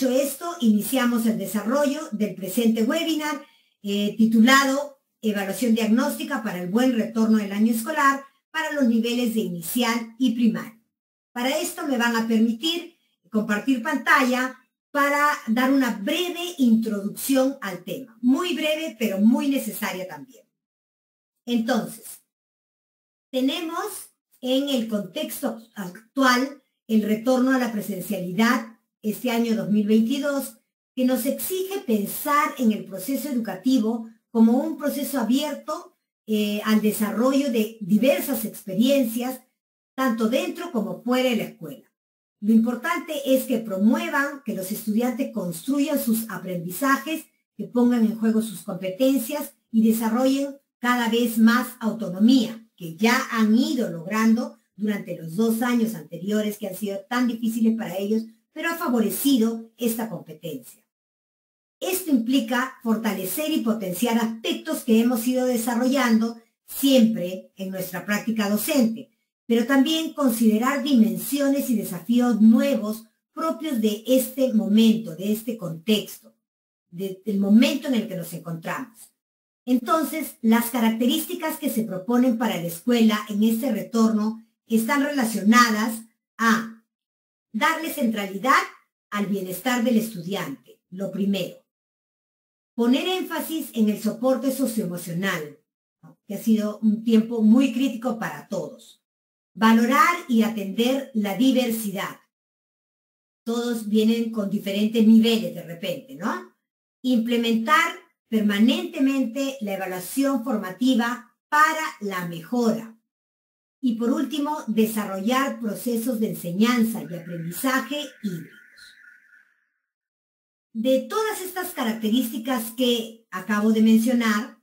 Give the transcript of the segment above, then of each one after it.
Dicho esto, iniciamos el desarrollo del presente webinar titulado Evaluación diagnóstica para el buen retorno del año escolar para los niveles de inicial y primario. Para esto me van a permitir compartir pantalla para dar una breve introducción al tema. Muy breve, pero muy necesaria también. Entonces, tenemos en el contexto actual el retorno a la presencialidad este año 2022, que nos exige pensar en el proceso educativo como un proceso abierto al desarrollo de diversas experiencias, tanto dentro como fuera de la escuela. Lo importante es que promuevan que los estudiantes construyan sus aprendizajes, que pongan en juego sus competencias y desarrollen cada vez más autonomía, que ya han ido logrando durante los 2 años anteriores que han sido tan difíciles para ellos, pero ha favorecido esta competencia. Esto implica fortalecer y potenciar aspectos que hemos ido desarrollando siempre en nuestra práctica docente, pero también considerar dimensiones y desafíos nuevos propios de este momento, de este contexto, del momento en el que nos encontramos. Entonces, las características que se proponen para la escuela en este retorno están relacionadas a darle centralidad al bienestar del estudiante, lo primero. Poner énfasis en el soporte socioemocional, ¿no?, que ha sido un tiempo muy crítico para todos. Valorar y atender la diversidad. Todos vienen con diferentes niveles de repente, ¿no? Implementar permanentemente la evaluación formativa para la mejora. Y por último, desarrollar procesos de enseñanza y aprendizaje híbridos. De todas estas características que acabo de mencionar,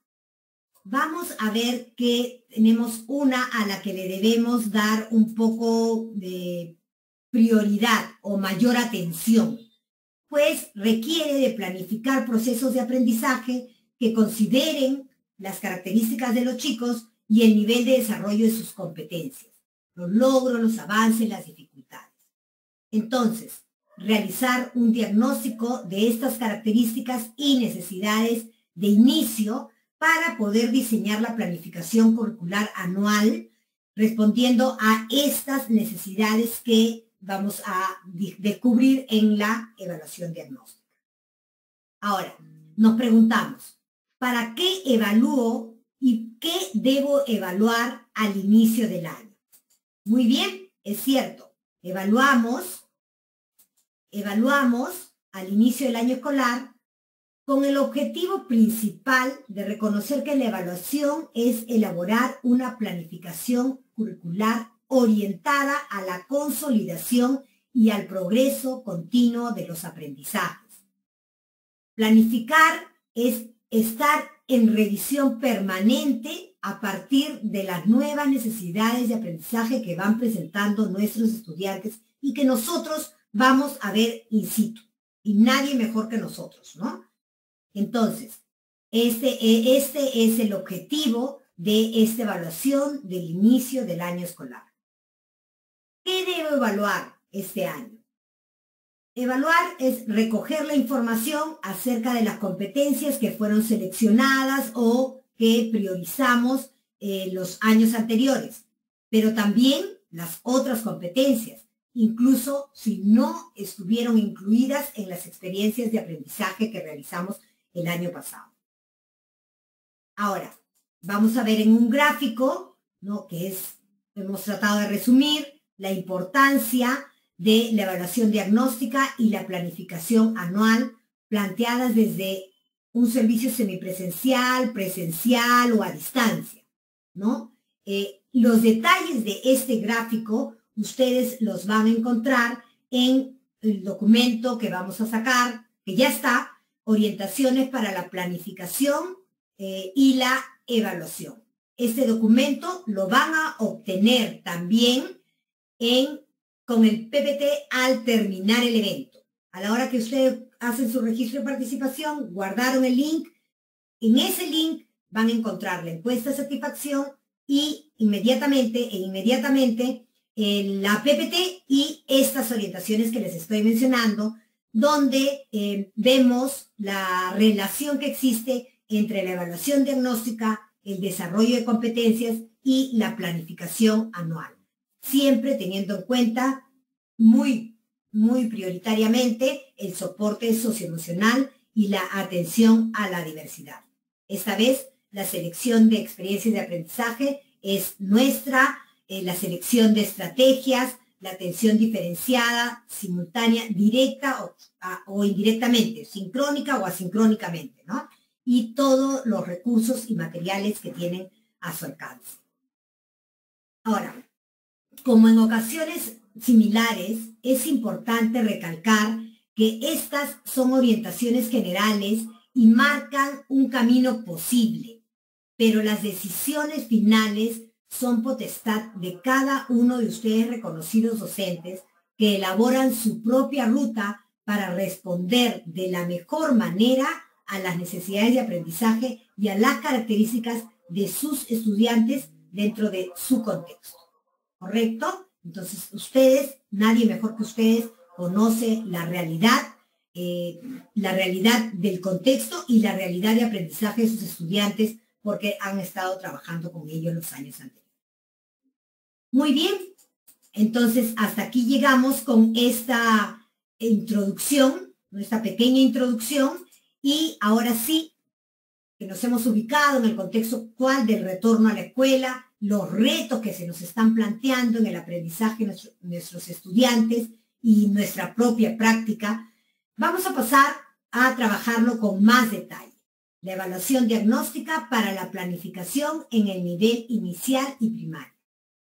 vamos a ver que tenemos una a la que le debemos dar un poco de prioridad o mayor atención, pues requiere de planificar procesos de aprendizaje que consideren las características de los chicos y el nivel de desarrollo de sus competencias, los logros, los avances, las dificultades. Entonces, realizar un diagnóstico de estas características y necesidades de inicio para poder diseñar la planificación curricular anual, respondiendo a estas necesidades que vamos a descubrir en la evaluación diagnóstica. Ahora, nos preguntamos, ¿para qué evalúo y qué debo evaluar al inicio del año? Muy bien, es cierto, evaluamos al inicio del año escolar con el objetivo principal de reconocer que la evaluación es elaborar una planificación curricular orientada a la consolidación y al progreso continuo de los aprendizajes. Planificar es estar en revisión permanente a partir de las nuevas necesidades de aprendizaje que van presentando nuestros estudiantes y que nosotros vamos a ver in situ, y nadie mejor que nosotros, ¿no? Entonces, este es el objetivo de esta evaluación del inicio del año escolar. ¿Qué debo evaluar este año? Evaluar es recoger la información acerca de las competencias que fueron seleccionadas o que priorizamos los años anteriores, pero también las otras competencias, incluso si no estuvieron incluidas en las experiencias de aprendizaje que realizamos el año pasado. Ahora, vamos a ver en un gráfico, ¿no?, que hemos tratado de resumir la importancia de la evaluación diagnóstica y la planificación anual planteadas desde un servicio semipresencial, presencial o a distancia, ¿no? Los detalles de este gráfico ustedes los van a encontrar en el documento que vamos a sacar, que ya está, Orientaciones para la Planificación y la Evaluación. Este documento lo van a obtener también con el PPT al terminar el evento. A la hora que ustedes hacen su registro de participación, guardaron el link. En ese link van a encontrar la encuesta de satisfacción y inmediatamente la PPT y estas orientaciones que les estoy mencionando donde vemos la relación que existe entre la evaluación diagnóstica, el desarrollo de competencias y la planificación anual, siempre teniendo en cuenta muy prioritariamente el soporte socioemocional y la atención a la diversidad. Esta vez, la selección de experiencias de aprendizaje es nuestra, la selección de estrategias, la atención diferenciada, simultánea, directa o indirectamente, sincrónica o asincrónicamente, ¿no? Y todos los recursos y materiales que tienen a su alcance. Ahora, como en ocasiones similares, es importante recalcar que estas son orientaciones generales y marcan un camino posible, pero las decisiones finales son potestad de cada uno de ustedes reconocidos docentes que elaboran su propia ruta para responder de la mejor manera a las necesidades de aprendizaje y a las características de sus estudiantes dentro de su contexto. ¿Correcto? Entonces, ustedes, nadie mejor que ustedes, conoce la realidad del contexto y la realidad de aprendizaje de sus estudiantes porque han estado trabajando con ellos los años anteriores. Muy bien, entonces hasta aquí llegamos con esta introducción, esta pequeña introducción, y ahora sí que nos hemos ubicado en el contexto actual del retorno a la escuela, los retos que se nos están planteando en el aprendizaje de nuestros estudiantes y nuestra propia práctica, vamos a pasar a trabajarlo con más detalle. La evaluación diagnóstica para la planificación en el nivel inicial y primario.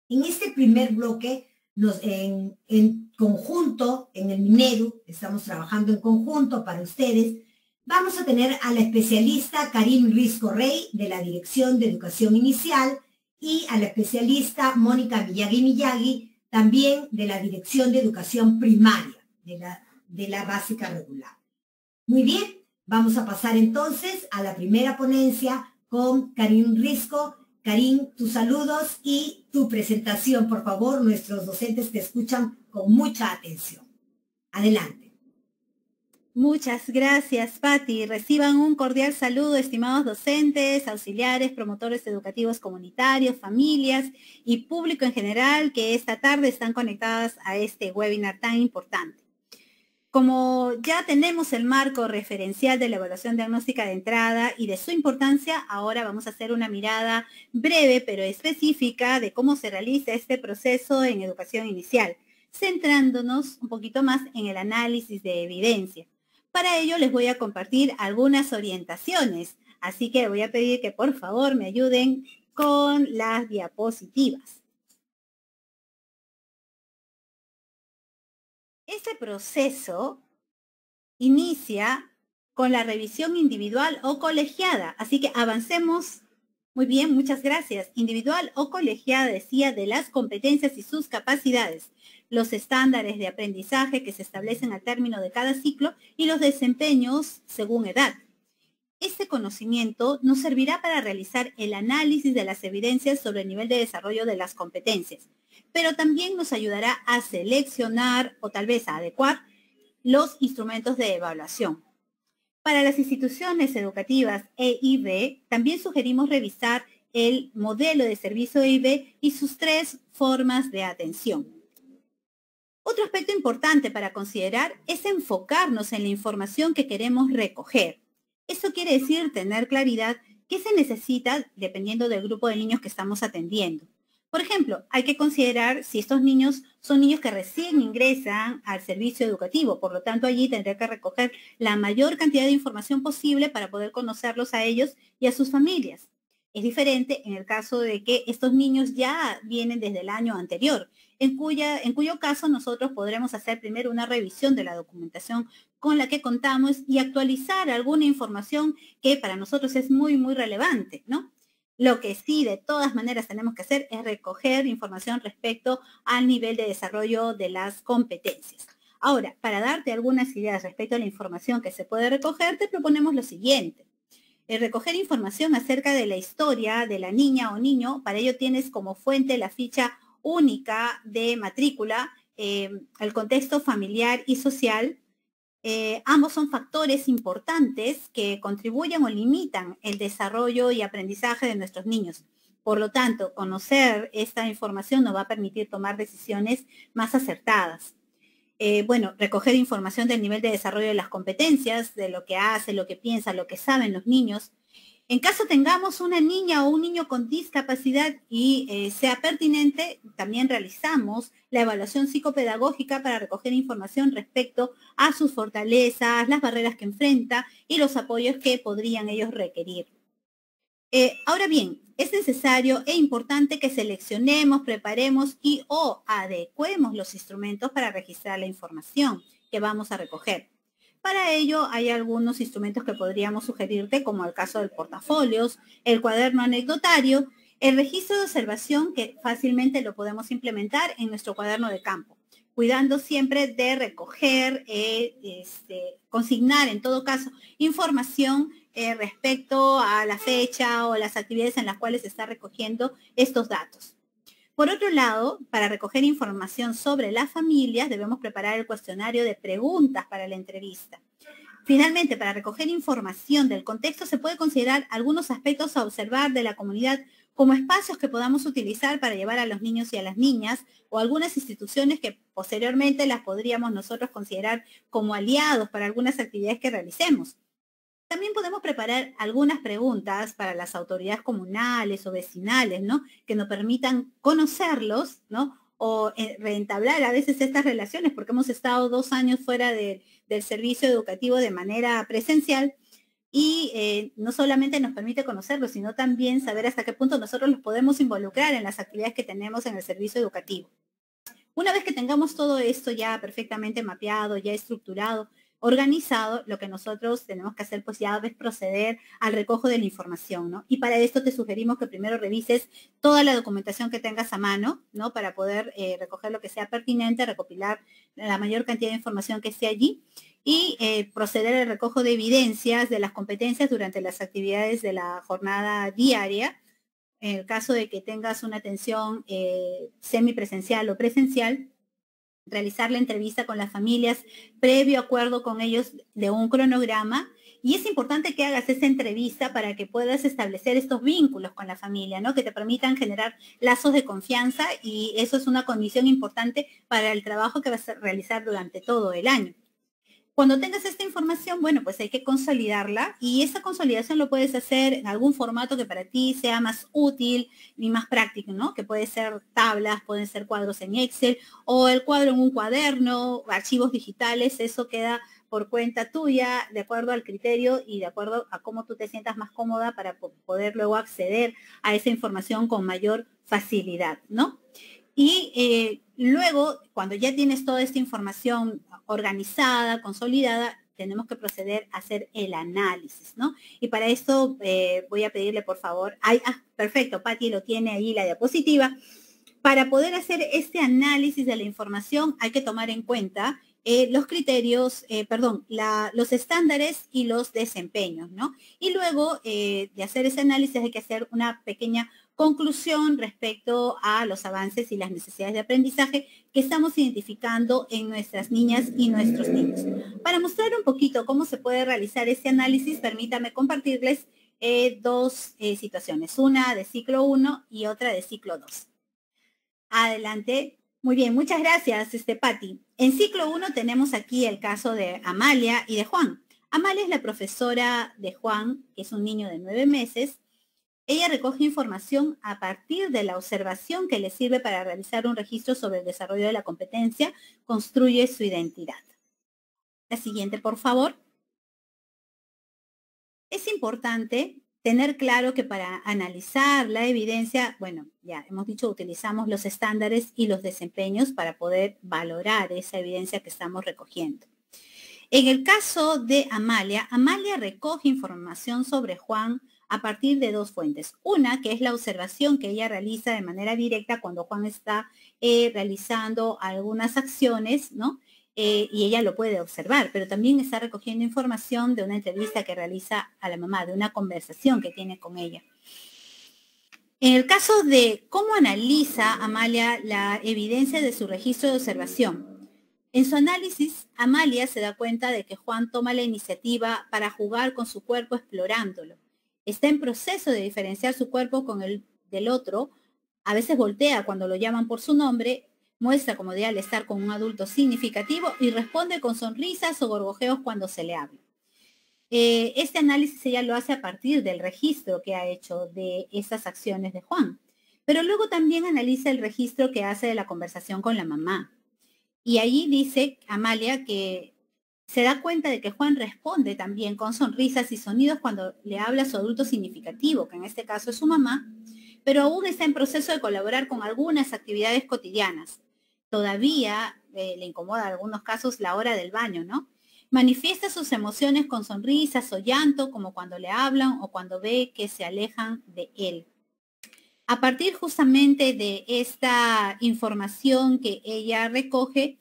En este primer bloque, en conjunto, en el Minedu, estamos trabajando en conjunto para ustedes, vamos a tener a la especialista Karim Risco Rey de la Dirección de Educación Inicial y a la especialista Mónica Miyagi, también de la Dirección de Educación Primaria, de la Básica Regular. Muy bien, vamos a pasar entonces a la primera ponencia con Karim Risco. Karim, tus saludos y tu presentación, por favor. Nuestros docentes te escuchan con mucha atención. Adelante. Muchas gracias, Patti. Reciban un cordial saludo, estimados docentes, auxiliares, promotores educativos comunitarios, familias y público en general que esta tarde están conectadas a este webinar tan importante. Como ya tenemos el marco referencial de la evaluación diagnóstica de entrada y de su importancia, ahora vamos a hacer una mirada breve pero específica de cómo se realiza este proceso en educación inicial, centrándonos un poquito más en el análisis de evidencia. Para ello les voy a compartir algunas orientaciones, así que voy a pedir que por favor me ayuden con las diapositivas. Este proceso inicia con la revisión individual o colegiada, así que avancemos. Muy bien, muchas gracias. Individual o colegiada, decía, de las competencias y sus capacidades, los estándares de aprendizaje que se establecen al término de cada ciclo y los desempeños según edad. Este conocimiento nos servirá para realizar el análisis de las evidencias sobre el nivel de desarrollo de las competencias, pero también nos ayudará a seleccionar o tal vez a adecuar los instrumentos de evaluación. Para las instituciones educativas EIB, también sugerimos revisar el modelo de servicio EIB y sus 3 formas de atención. Otro aspecto importante para considerar es enfocarnos en la información que queremos recoger. Eso quiere decir tener claridad qué se necesita dependiendo del grupo de niños que estamos atendiendo. Por ejemplo, hay que considerar si estos niños son niños que recién ingresan al servicio educativo, por lo tanto allí tendré que recoger la mayor cantidad de información posible para poder conocerlos a ellos y a sus familias. Es diferente en el caso de que estos niños ya vienen desde el año anterior, en cuyo caso nosotros podremos hacer primero una revisión de la documentación con la que contamos y actualizar alguna información que para nosotros es muy relevante, ¿no? Lo que sí, de todas maneras, tenemos que hacer es recoger información respecto al nivel de desarrollo de las competencias. Ahora, para darte algunas ideas respecto a la información que se puede recoger, te proponemos lo siguiente. Recoger información acerca de la historia de la niña o niño, para ello tienes como fuente la ficha única de matrícula, el contexto familiar y social, Ambos son factores importantes que contribuyen o limitan el desarrollo y aprendizaje de nuestros niños. Por lo tanto, conocer esta información nos va a permitir tomar decisiones más acertadas. Bueno, recoger información del nivel de desarrollo de las competencias, de lo que hace, lo que piensa, lo que saben los niños. En caso tengamos una niña o un niño con discapacidad y sea pertinente, también realizamos la evaluación psicopedagógica para recoger información respecto a sus fortalezas, las barreras que enfrenta y los apoyos que podrían ellos requerir. Ahora bien, es necesario e importante que seleccionemos, preparemos y o adecuemos los instrumentos para registrar la información que vamos a recoger. Para ello hay algunos instrumentos que podríamos sugerirte, como el caso del portafolios, el cuaderno anecdotario, el registro de observación, que fácilmente lo podemos implementar en nuestro cuaderno de campo, cuidando siempre de recoger, consignar en todo caso información respecto a la fecha o las actividades en las cuales se está recogiendo estos datos. Por otro lado, para recoger información sobre las familias, debemos preparar el cuestionario de preguntas para la entrevista. Finalmente, para recoger información del contexto, se puede considerar algunos aspectos a observar de la comunidad como espacios que podamos utilizar para llevar a los niños y a las niñas, o algunas instituciones que posteriormente las podríamos nosotros considerar como aliados para algunas actividades que realicemos. También podemos preparar algunas preguntas para las autoridades comunales o vecinales, ¿no? Que nos permitan conocerlos, ¿no? O reentablar a veces estas relaciones, porque hemos estado 2 años fuera del servicio educativo de manera presencial y no solamente nos permite conocerlos, sino también saber hasta qué punto nosotros los podemos involucrar en las actividades que tenemos en el servicio educativo. Una vez que tengamos todo esto ya perfectamente mapeado, ya estructurado, organizado, lo que nosotros tenemos que hacer pues ya es proceder al recojo de la información, ¿no? Y para esto te sugerimos que primero revises toda la documentación que tengas a mano, ¿no? Para poder recoger lo que sea pertinente, recopilar la mayor cantidad de información que esté allí y proceder al recojo de evidencias de las competencias durante las actividades de la jornada diaria. En el caso de que tengas una atención semipresencial o presencial, realizar la entrevista con las familias previo acuerdo con ellos de un cronograma. Y es importante que hagas esa entrevista para que puedas establecer estos vínculos con la familia, ¿no? Que te permitan generar lazos de confianza, y eso es una condición importante para el trabajo que vas a realizar durante todo el año. Cuando tengas esta información, bueno, pues hay que consolidarla, y esa consolidación lo puedes hacer en algún formato que para ti sea más útil y más práctico, ¿no? Que puede ser tablas, pueden ser cuadros en Excel o el cuadro en un cuaderno, archivos digitales. Eso queda por cuenta tuya, de acuerdo al criterio y de acuerdo a cómo tú te sientas más cómoda para poder luego acceder a esa información con mayor facilidad, ¿no? Y luego, cuando ya tienes toda esta información organizada, consolidada, tenemos que proceder a hacer el análisis, ¿no? Y para esto voy a pedirle, por favor, perfecto, Patti lo tiene ahí la diapositiva. Para poder hacer este análisis de la información hay que tomar en cuenta los criterios, los estándares y los desempeños, ¿no? Y luego de hacer ese análisis hay que hacer una pequeña conclusión respecto a los avances y las necesidades de aprendizaje que estamos identificando en nuestras niñas y nuestros niños. Para mostrar un poquito cómo se puede realizar este análisis, permítame compartirles dos situaciones, una de ciclo 1 y otra de ciclo 2. Adelante. Muy bien, muchas gracias, Patti. En ciclo 1 tenemos aquí el caso de Amalia y de Juan. Amalia es la profesora de Juan, que es un niño de 9 meses. Ella recoge información a partir de la observación que le sirve para realizar un registro sobre el desarrollo de la competencia, construye su identidad. La siguiente, por favor. Es importante tener claro que para analizar la evidencia, bueno, ya hemos dicho, utilizamos los estándares y los desempeños para poder valorar esa evidencia que estamos recogiendo. En el caso de Amalia, Amalia recoge información sobre Juan a partir de dos fuentes. Una, que es la observación que ella realiza de manera directa cuando Juan está realizando algunas acciones, ¿no? Y ella lo puede observar, pero también está recogiendo información de una entrevista que realiza a la mamá, de una conversación que tiene con ella. En el caso de cómo analiza Amalia la evidencia de su registro de observación, En su análisis, Amalia se da cuenta de que Juan toma la iniciativa para jugar con su cuerpo explorándolo. Está en proceso de diferenciar su cuerpo con el del otro. A veces voltea cuando lo llaman por su nombre, muestra comodidad al estar con un adulto significativo y responde con sonrisas o gorgojeos cuando se le habla. Este análisis ella lo hace a partir del registro que ha hecho de esas acciones de Juan. Pero luego también analiza el registro que hace de la conversación con la mamá. Y allí dice Amalia que se da cuenta de que Juan responde también con sonrisas y sonidos cuando le habla a su adulto significativo, que en este caso es su mamá, pero aún está en proceso de colaborar con algunas actividades cotidianas. Todavía le incomoda en algunos casos la hora del baño, ¿no? Manifiesta sus emociones con sonrisas o llanto, como cuando le hablan o cuando ve que se alejan de él. A partir justamente de esta información que ella recoge,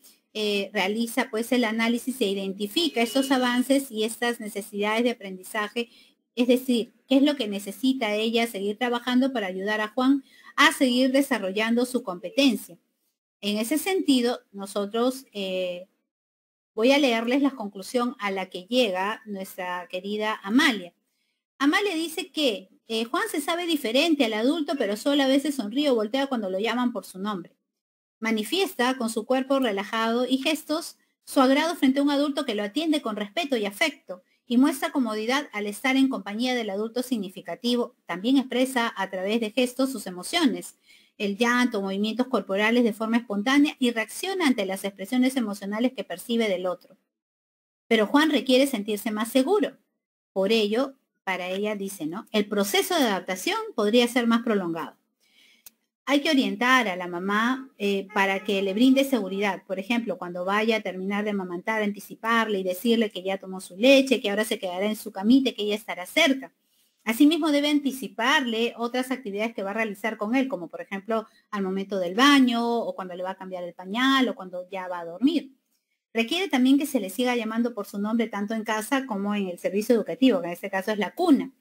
realiza pues el análisis e identifica estos avances y estas necesidades de aprendizaje, es decir, qué es lo que necesita ella seguir trabajando para ayudar a Juan a seguir desarrollando su competencia. En ese sentido, nosotros voy a leerles la conclusión a la que llega nuestra querida Amalia. Amalia dice que Juan se sabe diferente al adulto, pero solo a veces sonríe o voltea cuando lo llaman por su nombre. Manifiesta con su cuerpo relajado y gestos su agrado frente a un adulto que lo atiende con respeto y afecto y muestra comodidad al estar en compañía del adulto significativo. También expresa a través de gestos sus emociones, el llanto, movimientos corporales de forma espontánea y reacciona ante las expresiones emocionales que percibe del otro. Pero Juan requiere sentirse más seguro. Por ello, para ella dice, ¿no? El proceso de adaptación podría ser más prolongado. Hay que orientar a la mamá para que le brinde seguridad. Por ejemplo, cuando vaya a terminar de amamantar, anticiparle y decirle que ya tomó su leche, que ahora se quedará en su camita y que ella estará cerca. Asimismo, debe anticiparle otras actividades que va a realizar con él, como por ejemplo al momento del baño o cuando le va a cambiar el pañal o cuando ya va a dormir. Requiere también que se le siga llamando por su nombre tanto en casa como en el servicio educativo, que en este caso es la cuna.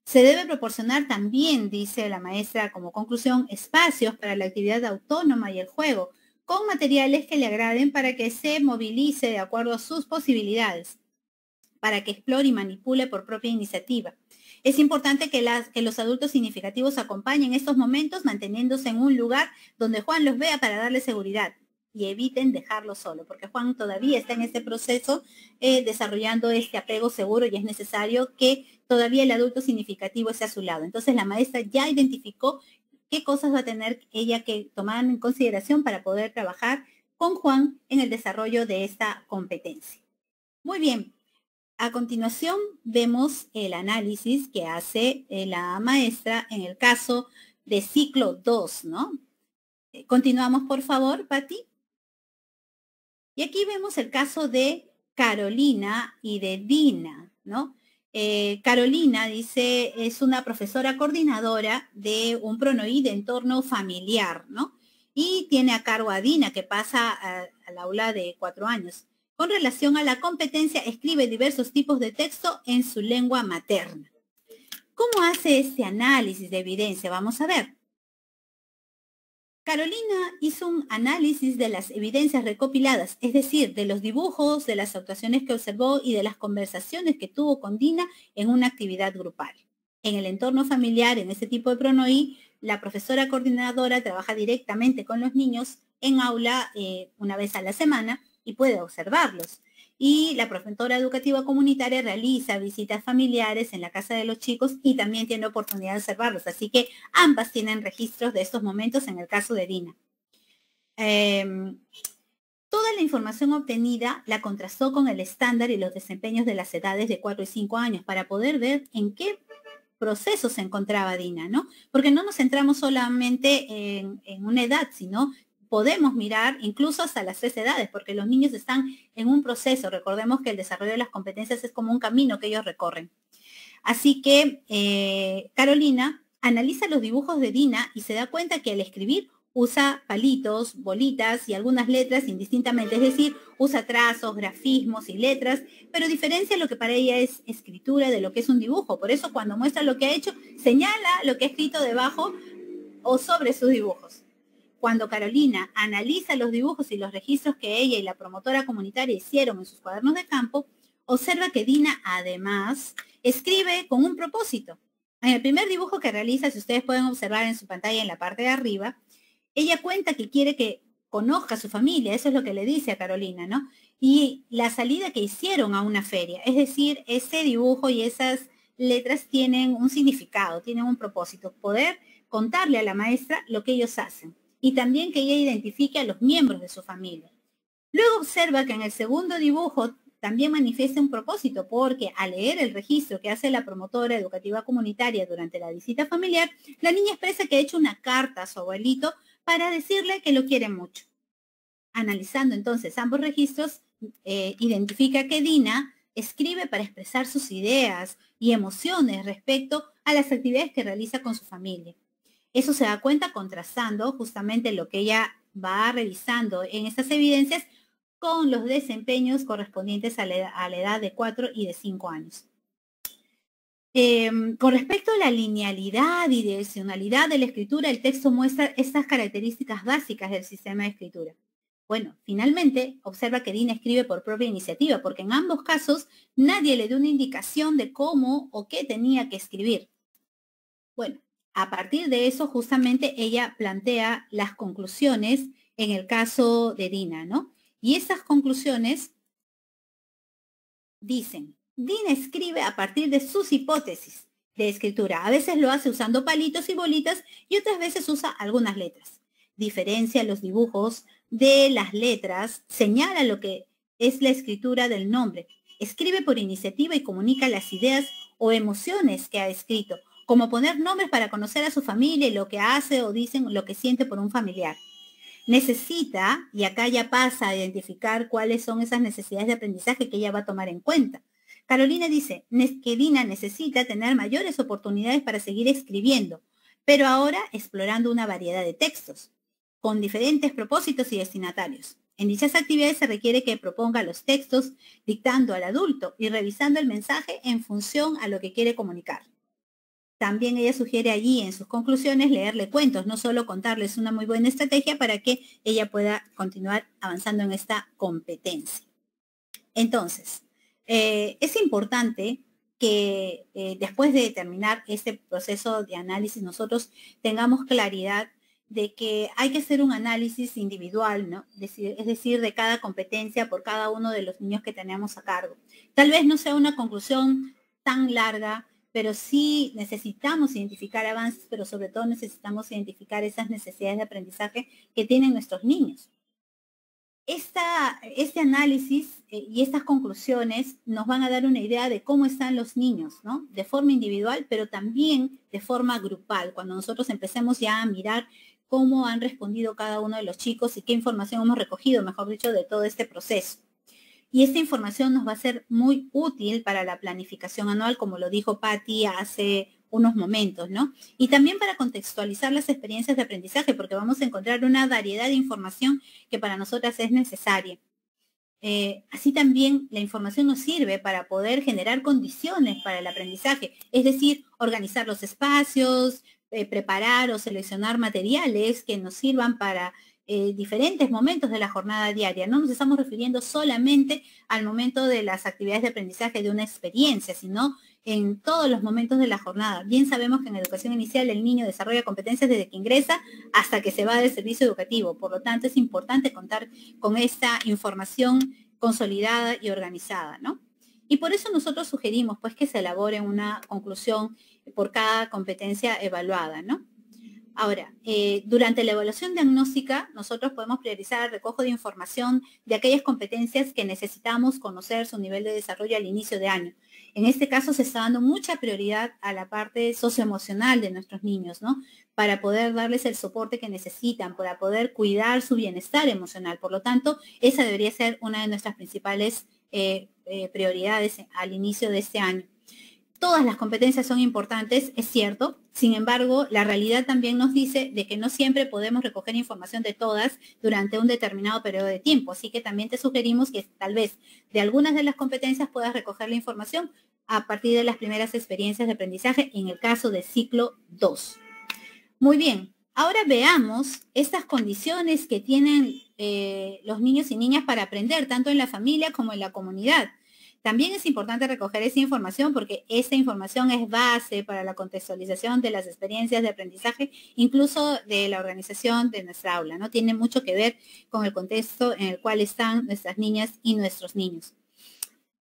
Se debe proporcionar también, dice la maestra como conclusión, espacios para la actividad autónoma y el juego, con materiales que le agraden para que se movilice de acuerdo a sus posibilidades, para que explore y manipule por propia iniciativa. Es importante que los adultos significativos acompañen estos momentos manteniéndose en un lugar donde Juan los vea para darle seguridad y eviten dejarlo solo, porque Juan todavía está en este proceso desarrollando este apego seguro y es necesario que todavía el adulto significativo esté a su lado. Entonces la maestra ya identificó qué cosas va a tener ella que tomar en consideración para poder trabajar con Juan en el desarrollo de esta competencia. Muy bien. A continuación vemos el análisis que hace la maestra en el caso de ciclo 2, ¿no? Continuamos, por favor, Pati. Y aquí vemos el caso de Carolina y de Dina, ¿no? Carolina, dice, es una profesora coordinadora de un PRONOI de entorno familiar, ¿no? Y tiene a cargo a Dina, que pasa al aula de 4 años. Con relación a la competencia, escribe diversos tipos de texto en su lengua materna. ¿Cómo hace este análisis de evidencia? Vamos a ver. Carolina hizo un análisis de las evidencias recopiladas, es decir, de los dibujos, de las actuaciones que observó y de las conversaciones que tuvo con Dina en una actividad grupal. En el entorno familiar, en este tipo de PRONOI, la profesora coordinadora trabaja directamente con los niños en aula una vez a la semana y puede observarlos. Y la profesora educativa comunitaria realiza visitas familiares en la casa de los chicos y también tiene oportunidad de observarlos. Así que ambas tienen registros de estos momentos en el caso de Dina. Toda la información obtenida la contrastó con el estándar y los desempeños de las edades de 4 y 5 años para poder ver en qué proceso se encontraba Dina, ¿no? Porque no nos centramos solamente en una edad, sino podemos mirar incluso hasta las 3 edades, porque los niños están en un proceso. Recordemos que el desarrollo de las competencias es como un camino que ellos recorren. Así que Carolina analiza los dibujos de Dina y se da cuenta que al escribir usa palitos, bolitas y algunas letras indistintamente, es decir, usa trazos, grafismos y letras, pero diferencia lo que para ella es escritura de lo que es un dibujo. Por eso cuando muestra lo que ha hecho, señala lo que ha escrito debajo o sobre sus dibujos. cuando Carolina analiza los dibujos y los registros que ella y la promotora comunitaria hicieron en sus cuadernos de campo, observa que Dina además escribe con un propósito. En el primer dibujo que realiza, si ustedes pueden observar en su pantalla en la parte de arriba, ella cuenta que quiere que conozca a su familia, eso es lo que le dice a Carolina, ¿no? Y la salida que hicieron a una feria, es decir, ese dibujo y esas letras tienen un significado, tienen un propósito, poder contarle a la maestra lo que ellos hacen y también que ella identifique a los miembros de su familia. Luego observa que en el segundo dibujo también manifiesta un propósito, porque al leer el registro que hace la promotora educativa comunitaria durante la visita familiar, la niña expresa que ha hecho una carta a su abuelito para decirle que lo quiere mucho. Analizando entonces ambos registros, identifica que Dina escribe para expresar sus ideas y emociones respecto a las actividades que realiza con su familia. Eso se da cuenta contrastando justamente lo que ella va revisando en estas evidencias con los desempeños correspondientes a la edad de 4 y de 5 años. Con respecto a la linealidad y direccionalidad de la escritura, el texto muestra estas características básicas del sistema de escritura. Bueno, finalmente observa que Dina escribe por propia iniciativa, porque en ambos casos nadie le dio una indicación de cómo o qué tenía que escribir. Bueno, a partir de eso justamente ella plantea las conclusiones en el caso de Dina, ¿no? Y esas conclusiones dicen, Dina escribe a partir de sus hipótesis de escritura. A veces lo hace usando palitos y bolitas y otras veces usa algunas letras. Diferencia los dibujos de las letras, señala lo que es la escritura del nombre. Escribe por iniciativa y comunica las ideas o emociones que ha escrito, como poner nombres para conocer a su familia y lo que hace o dicen lo que siente por un familiar. Necesita, y acá ya pasa a identificar cuáles son esas necesidades de aprendizaje que ella va a tomar en cuenta. Carolina dice que Dina necesita tener mayores oportunidades para seguir escribiendo, pero ahora explorando una variedad de textos, con diferentes propósitos y destinatarios. En dichas actividades se requiere que proponga los textos dictando al adulto y revisando el mensaje en función a lo que quiere comunicar. También ella sugiere allí en sus conclusiones leerle cuentos, no solo contarles, una muy buena estrategia para que ella pueda continuar avanzando en esta competencia. Entonces, es importante que después de terminar este proceso de análisis nosotros tengamos claridad de que hay que hacer un análisis individual, ¿no? Es decir, de cada competencia por cada uno de los niños que tenemos a cargo. Tal vez no sea una conclusión tan larga, pero sí necesitamos identificar avances, pero sobre todo necesitamos identificar esas necesidades de aprendizaje que tienen nuestros niños. Este análisis y estas conclusiones nos van a dar una idea de cómo están los niños, ¿no? De forma individual, pero también de forma grupal, cuando nosotros empecemos ya a mirar cómo han respondido cada uno de los chicos y qué información hemos recogido, mejor dicho, de todo este proceso. Y esta información nos va a ser muy útil para la planificación anual, como lo dijo Patti hace unos momentos, ¿no? Y también para contextualizar las experiencias de aprendizaje, porque vamos a encontrar una variedad de información que para nosotras es necesaria. Así también la información nos sirve para poder generar condiciones para el aprendizaje, es decir, organizar los espacios, preparar o seleccionar materiales que nos sirvan para diferentes momentos de la jornada diaria. No nos estamos refiriendo solamente al momento de las actividades de aprendizaje de una experiencia, sino en todos los momentos de la jornada. Bien sabemos que en educación inicial el niño desarrolla competencias desde que ingresa hasta que se va del servicio educativo. Por lo tanto, es importante contar con esta información consolidada y organizada, ¿no? Y por eso nosotros sugerimos pues que se elabore una conclusión por cada competencia evaluada, ¿no? Ahora, durante la evaluación diagnóstica, nosotros podemos priorizar el recojo de información de aquellas competencias que necesitamos conocer su nivel de desarrollo al inicio de año. En este caso se está dando mucha prioridad a la parte socioemocional de nuestros niños, ¿no? Para poder darles el soporte que necesitan, para poder cuidar su bienestar emocional. Por lo tanto, esa debería ser una de nuestras principales prioridades al inicio de este año. Todas las competencias son importantes, es cierto. Sin embargo, la realidad también nos dice de que no siempre podemos recoger información de todas durante un determinado periodo de tiempo. Así que también te sugerimos que tal vez de algunas de las competencias puedas recoger la información a partir de las primeras experiencias de aprendizaje en el caso del ciclo 2. Muy bien. Ahora veamos estas condiciones que tienen los niños y niñas para aprender, tanto en la familia como en la comunidad. También es importante recoger esa información porque esa información es base para la contextualización de las experiencias de aprendizaje, incluso de la organización de nuestra aula, ¿no? Tiene mucho que ver con el contexto en el cual están nuestras niñas y nuestros niños.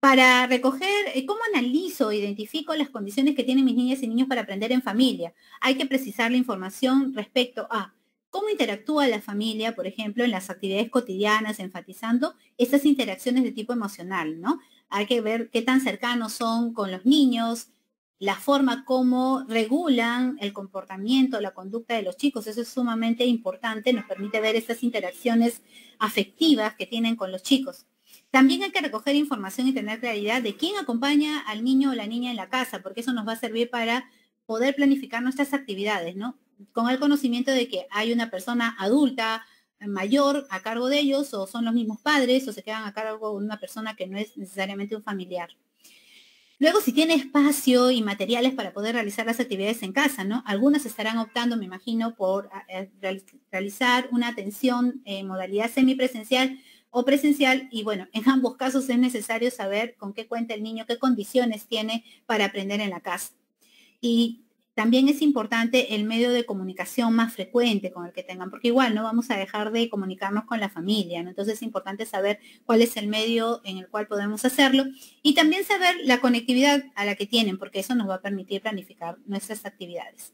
Para recoger, ¿cómo analizo e identifico las condiciones que tienen mis niñas y niños para aprender en familia? Hay que precisar la información respecto a cómo interactúa la familia, por ejemplo, en las actividades cotidianas, enfatizando estas interacciones de tipo emocional, ¿no? Hay que ver qué tan cercanos son con los niños, la forma como regulan el comportamiento, la conducta de los chicos. Eso es sumamente importante, nos permite ver estas interacciones afectivas que tienen con los chicos. También hay que recoger información y tener claridad de quién acompaña al niño o la niña en la casa, porque eso nos va a servir para poder planificar nuestras actividades, ¿no? Con el conocimiento de que hay una persona adulta, mayor, a cargo de ellos, o son los mismos padres, o se quedan a cargo de una persona que no es necesariamente un familiar. Luego, si tiene espacio y materiales para poder realizar las actividades en casa, ¿no? Algunas estarán optando, me imagino, por realizar una atención en modalidad semipresencial o presencial, y bueno, en ambos casos es necesario saber con qué cuenta el niño, qué condiciones tiene para aprender en la casa. Y también es importante el medio de comunicación más frecuente con el que tengan, porque igual no vamos a dejar de comunicarnos con la familia, ¿no? Entonces es importante saber cuál es el medio en el cual podemos hacerlo y también saber la conectividad a la que tienen, porque eso nos va a permitir planificar nuestras actividades.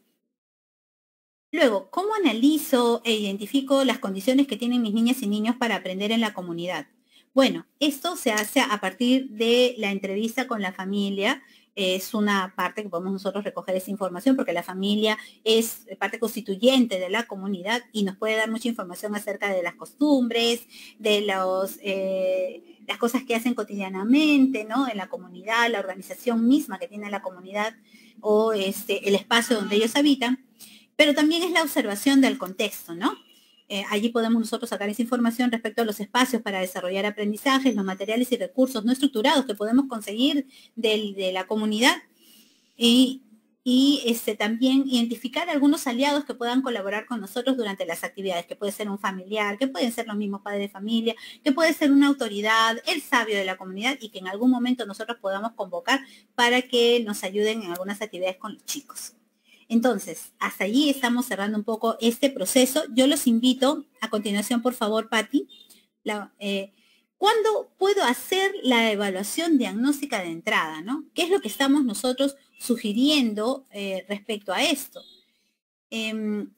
Luego, ¿cómo analizo e identifico las condiciones que tienen mis niñas y niños para aprender en la comunidad? Bueno, esto se hace a partir de la entrevista con la familia. Es una parte que podemos nosotros recoger esa información porque la familia es parte constituyente de la comunidad y nos puede dar mucha información acerca de las costumbres, de las cosas que hacen cotidianamente, ¿no? En la comunidad, la organización misma que tiene la comunidad o el espacio donde ellos habitan. Pero también es la observación del contexto, ¿no? Allí podemos nosotros sacar esa información respecto a los espacios para desarrollar aprendizajes, los materiales y recursos no estructurados que podemos conseguir de la comunidad y también identificar algunos aliados que puedan colaborar con nosotros durante las actividades, que puede ser un familiar, que pueden ser los mismos padres de familia, que puede ser una autoridad, el sabio de la comunidad y que en algún momento nosotros podamos convocar para que nos ayuden en algunas actividades con los chicos. Entonces, hasta allí estamos cerrando un poco este proceso. Yo los invito, a continuación, por favor, Patti, ¿cuándo puedo hacer la evaluación diagnóstica de entrada, ¿no? ¿Qué es lo que estamos nosotros sugiriendo respecto a esto?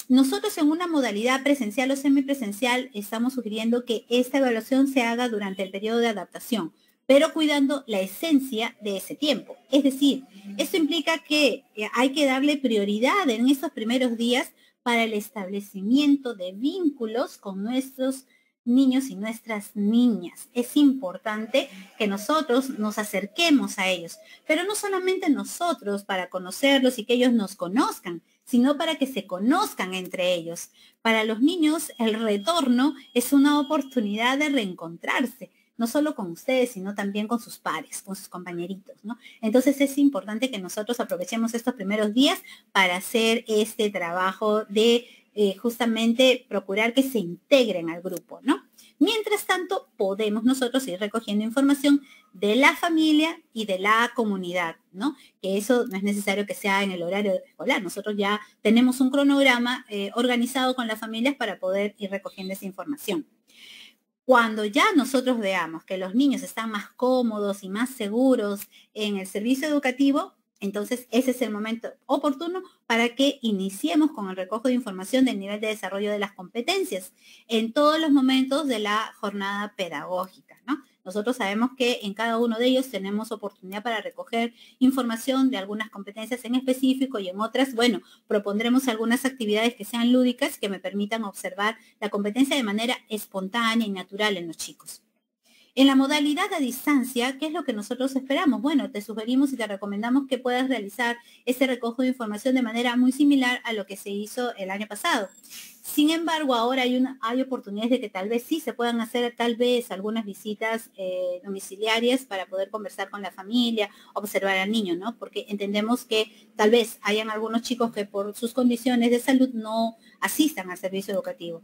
Nosotros en una modalidad presencial o semipresencial estamos sugiriendo que esta evaluación se haga durante el periodo de adaptación, pero cuidando la esencia de ese tiempo. Es decir, esto implica que hay que darle prioridad en estos primeros días para el establecimiento de vínculos con nuestros niños y nuestras niñas. Es importante que nosotros nos acerquemos a ellos, pero no solamente nosotros para conocerlos y que ellos nos conozcan, sino para que se conozcan entre ellos. Para los niños, el retorno es una oportunidad de reencontrarse, no solo con ustedes, sino también con sus pares, con sus compañeritos, ¿no? Entonces es importante que nosotros aprovechemos estos primeros días para hacer este trabajo de justamente procurar que se integren al grupo, ¿no? Mientras tanto, podemos nosotros ir recogiendo información de la familia y de la comunidad, ¿no? Que eso no es necesario que sea en el horario escolar. Nosotros ya tenemos un cronograma organizado con las familias para poder ir recogiendo esa información. Cuando ya nosotros veamos que los niños están más cómodos y más seguros en el servicio educativo, entonces ese es el momento oportuno para que iniciemos con el recojo de información del nivel de desarrollo de las competencias en todos los momentos de la jornada pedagógica, ¿no? Nosotros sabemos que en cada uno de ellos tenemos oportunidad para recoger información de algunas competencias en específico y en otras, bueno, propondremos algunas actividades que sean lúdicas que me permitan observar la competencia de manera espontánea y natural en los chicos. En la modalidad a distancia, ¿qué es lo que nosotros esperamos? Bueno, te sugerimos y te recomendamos que puedas realizar ese recojo de información de manera muy similar a lo que se hizo el año pasado. Sin embargo, ahora hay oportunidades de que tal vez sí se puedan hacer algunas visitas domiciliarias para poder conversar con la familia, observar al niño, ¿no? Porque entendemos que tal vez hayan algunos chicos que por sus condiciones de salud no asistan al servicio educativo.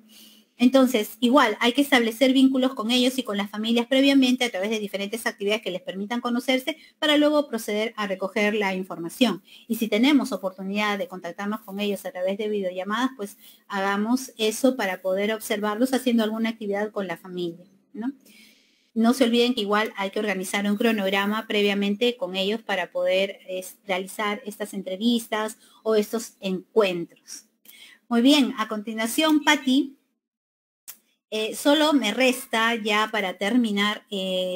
Entonces, igual, hay que establecer vínculos con ellos y con las familias previamente a través de diferentes actividades que les permitan conocerse para luego proceder a recoger la información. Y si tenemos oportunidad de contactarnos con ellos a través de videollamadas, pues hagamos eso para poder observarlos haciendo alguna actividad con la familia, ¿no? No se olviden que igual hay que organizar un cronograma previamente con ellos para poder realizar estas entrevistas o estos encuentros. Muy bien, a continuación, Patti. Solo me resta ya para terminar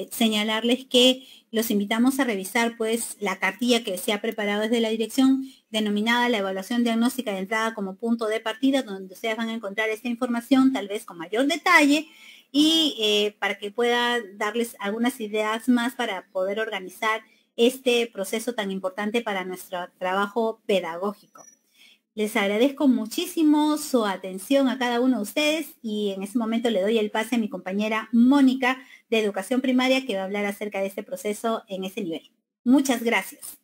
señalarles que los invitamos a revisar pues la cartilla que se ha preparado desde la dirección denominada la evaluación diagnóstica de entrada como punto de partida, donde ustedes van a encontrar esta información tal vez con mayor detalle y para que pueda darles algunas ideas más para poder organizar este proceso tan importante para nuestro trabajo pedagógico. Les agradezco muchísimo su atención a cada uno de ustedes y en este momento le doy el pase a mi compañera Mónica de Educación Primaria que va a hablar acerca de este proceso en ese nivel. Muchas gracias.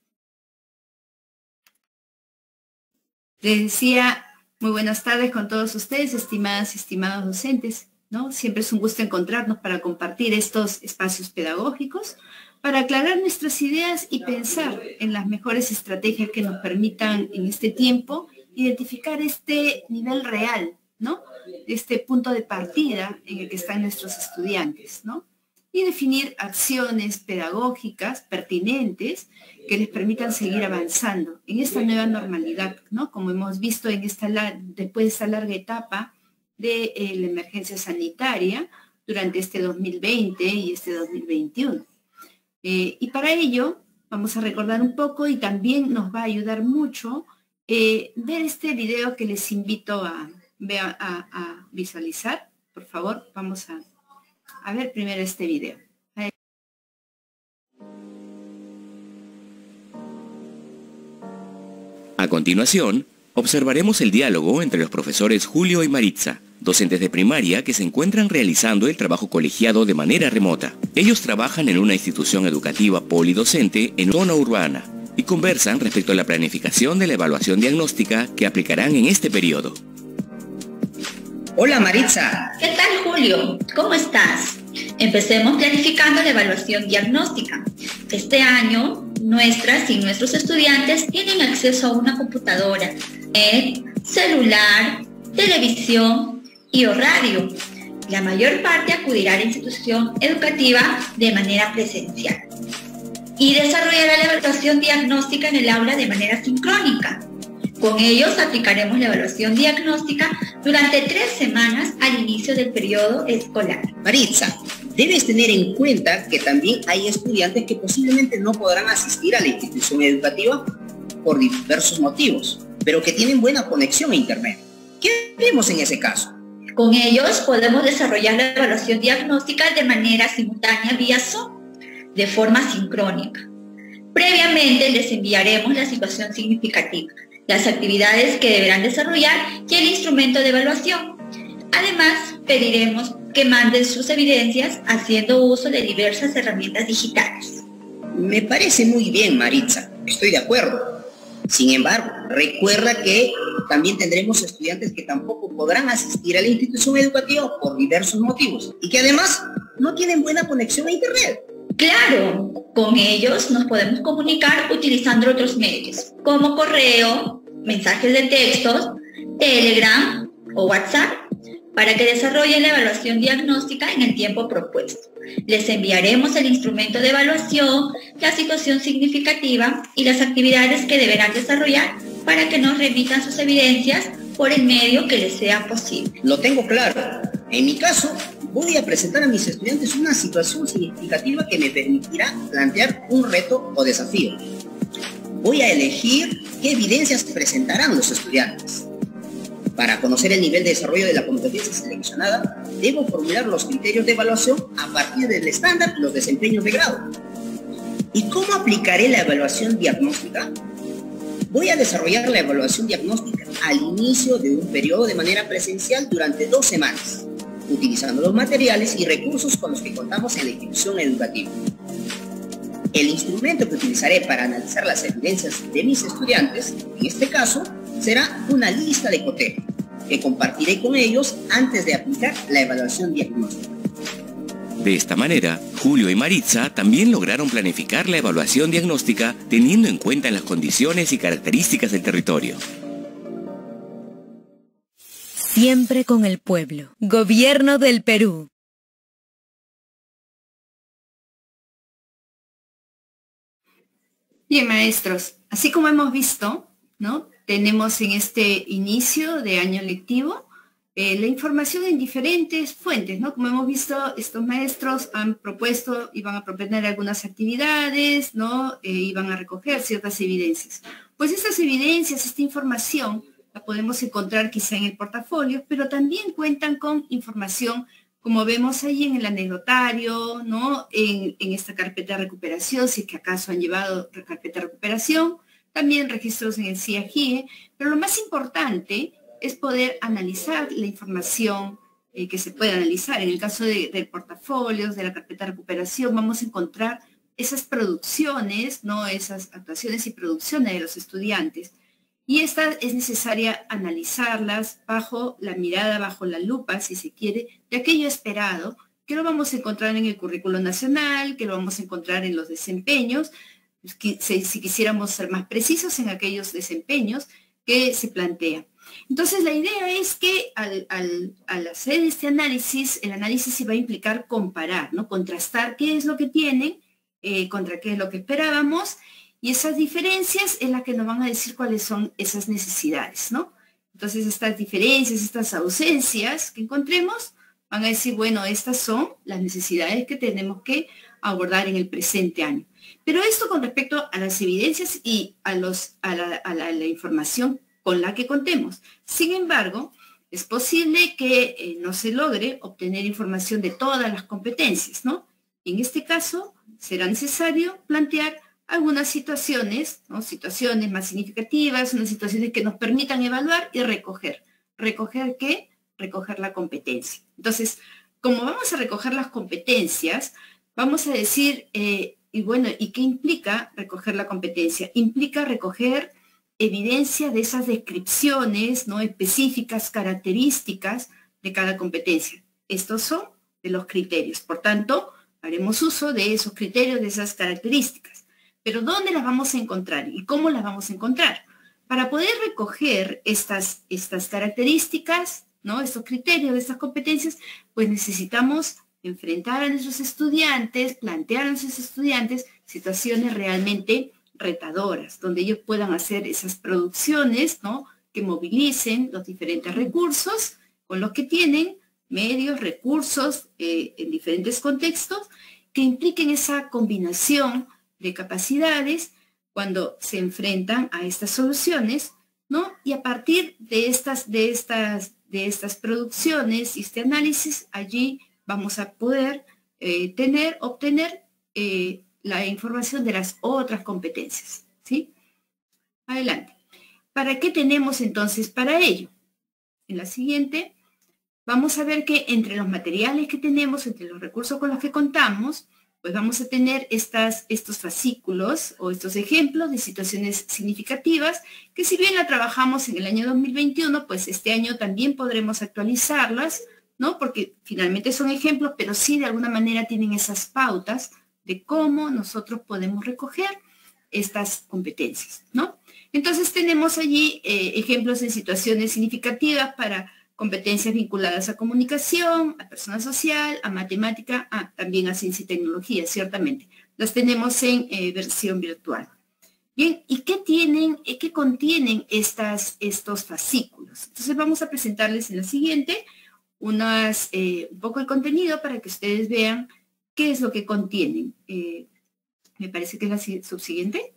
Les decía, muy buenas tardes con todos ustedes, estimadas y estimados docentes, ¿no? Siempre es un gusto encontrarnos para compartir estos espacios pedagógicos, para aclarar nuestras ideas y pensar en las mejores estrategias que nos permitan en este tiempo identificar este nivel real, ¿no? Este punto de partida en el que están nuestros estudiantes, ¿no? Y definir acciones pedagógicas pertinentes que les permitan seguir avanzando en esta nueva normalidad, ¿no? Como hemos visto en después de esta larga etapa de la emergencia sanitaria durante este 2020 y este 2021. Y para ello vamos a recordar un poco y también nos va a ayudar mucho ver este video que les invito a visualizar. Por favor, vamos a ver primero este video. A continuación, observaremos el diálogo entre los profesores Julio y Maritza, docentes de primaria que se encuentran realizando el trabajo colegiado de manera remota. Ellos trabajan en una institución educativa polidocente en zona urbana y conversan respecto a la planificación de la evaluación diagnóstica que aplicarán en este periodo. Hola Maritza. ¿Qué tal Julio? ¿Cómo estás? Empecemos planificando la evaluación diagnóstica. Este año, nuestras y nuestros estudiantes tienen acceso a una computadora, celular, televisión y o radio. La mayor parte acudirá a la institución educativa de manera presencial y desarrollará la evaluación diagnóstica en el aula de manera sincrónica. Con ellos aplicaremos la evaluación diagnóstica durante 3 semanas al inicio del periodo escolar. Maritza, debes tener en cuenta que también hay estudiantes que posiblemente no podrán asistir a la institución educativa por diversos motivos, pero que tienen buena conexión a internet. ¿Qué haremos en ese caso? Con ellos podemos desarrollar la evaluación diagnóstica de manera simultánea vía Zoom, de forma sincrónica. Previamente les enviaremos la situación significativa, las actividades que deberán desarrollar y el instrumento de evaluación. Además, pediremos que manden sus evidencias haciendo uso de diversas herramientas digitales. Me parece muy bien, Maritza. Estoy de acuerdo. Sin embargo, recuerda que también tendremos estudiantes que tampoco podrán asistir a la institución educativa por diversos motivos y que además no tienen buena conexión a internet. Claro, con ellos nos podemos comunicar utilizando otros medios, como correo, mensajes de textos, Telegram o WhatsApp, para que desarrollen la evaluación diagnóstica en el tiempo propuesto. Les enviaremos el instrumento de evaluación, la situación significativa y las actividades que deberán desarrollar para que nos remitan sus evidencias por el medio que les sea posible. Lo tengo claro. En mi caso, voy a presentar a mis estudiantes una situación significativa que me permitirá plantear un reto o desafío. Voy a elegir qué evidencias presentarán los estudiantes. Para conocer el nivel de desarrollo de la competencia seleccionada, debo formular los criterios de evaluación a partir del estándar y los desempeños de grado. ¿Y cómo aplicaré la evaluación diagnóstica? Voy a desarrollar la evaluación diagnóstica al inicio de un periodo de manera presencial durante 2 semanas, utilizando los materiales y recursos con los que contamos en la institución educativa. El instrumento que utilizaré para analizar las evidencias de mis estudiantes, en este caso, será una lista de cotejo, que compartiré con ellos antes de aplicar la evaluación diagnóstica. De esta manera, Julio y Maritza también lograron planificar la evaluación diagnóstica teniendo en cuenta las condiciones y características del territorio. Siempre con el pueblo. Gobierno del Perú. Bien, maestros, así como hemos visto, ¿no? Tenemos en este inicio de año lectivo la información en diferentes fuentes, ¿no? Como hemos visto, estos maestros han propuesto y van a proponer algunas actividades, ¿no? Y van a recoger ciertas evidencias. Pues estas evidencias, esta información, la podemos encontrar quizá en el portafolio, pero también cuentan con información, como vemos ahí en el anecdotario, ¿no? En esta carpeta de recuperación, si es que acaso han llevado carpeta de recuperación, también registros en el CIAGIE, pero lo más importante es poder analizar la información que se puede analizar. En el caso del portafolio, de la carpeta de recuperación, vamos a encontrar esas producciones, ¿no? Esas actuaciones y producciones de los estudiantes. Y esta es necesaria analizarlas bajo la mirada, bajo la lupa, si se quiere, de aquello esperado, que lo vamos a encontrar en el currículo nacional, que lo vamos a encontrar en los desempeños, si quisiéramos ser más precisos en aquellos desempeños que se plantean. Entonces, la idea es que al hacer este análisis, el análisis se va a implicar comparar, ¿no? Contrastar qué es lo que tienen contra qué es lo que esperábamos, y esas diferencias es la que nos van a decir cuáles son esas necesidades, ¿no? Entonces, estas diferencias, estas ausencias que encontremos, van a decir, bueno, estas son las necesidades que tenemos que abordar en el presente año. Pero esto con respecto a las evidencias y a la información con la que contemos. Sin embargo, es posible que no se logre obtener información de todas las competencias, ¿no? En este caso, será necesario plantear algunas situaciones, ¿no? Situaciones más significativas, unas situaciones que nos permitan evaluar y recoger. ¿Recoger qué? Recoger la competencia. Entonces, como vamos a recoger las competencias, vamos a decir, y bueno, ¿y qué implica recoger la competencia? Implica recoger evidencia de esas descripciones, ¿no? Específicas, características de cada competencia. Estos son de los criterios. Por tanto, haremos uso de esos criterios, de esas características. Pero ¿dónde las vamos a encontrar y cómo las vamos a encontrar? Para poder recoger estas características, ¿no? Estos criterios de estas competencias, pues necesitamos enfrentar a nuestros estudiantes, plantear a nuestros estudiantes situaciones realmente retadoras, donde ellos puedan hacer esas producciones, ¿no? Que movilicen los diferentes recursos con los que tienen, medios, recursos en diferentes contextos, que impliquen esa combinación de capacidades cuando se enfrentan a estas soluciones, ¿no? Y a partir de estas producciones y este análisis, allí vamos a poder obtener la información de las otras competencias, ¿sí? Adelante. ¿Para qué tenemos entonces para ello? En la siguiente, vamos a ver que entre los materiales que tenemos, entre los recursos con los que contamos, pues vamos a tener estos fascículos o estos ejemplos de situaciones significativas que si bien la trabajamos en el año 2021, pues este año también podremos actualizarlas, ¿no? Porque finalmente son ejemplos, pero sí de alguna manera tienen esas pautas de cómo nosotros podemos recoger estas competencias, ¿no? Entonces tenemos allí ejemplos de situaciones significativas para competencias vinculadas a comunicación, a persona social, a matemática, también a ciencia y tecnología, ciertamente. Las tenemos en versión virtual. Bien, ¿y qué contienen estos fascículos? Entonces vamos a presentarles en la siguiente un poco el contenido para que ustedes vean qué es lo que contienen. Me parece que es la subsiguiente.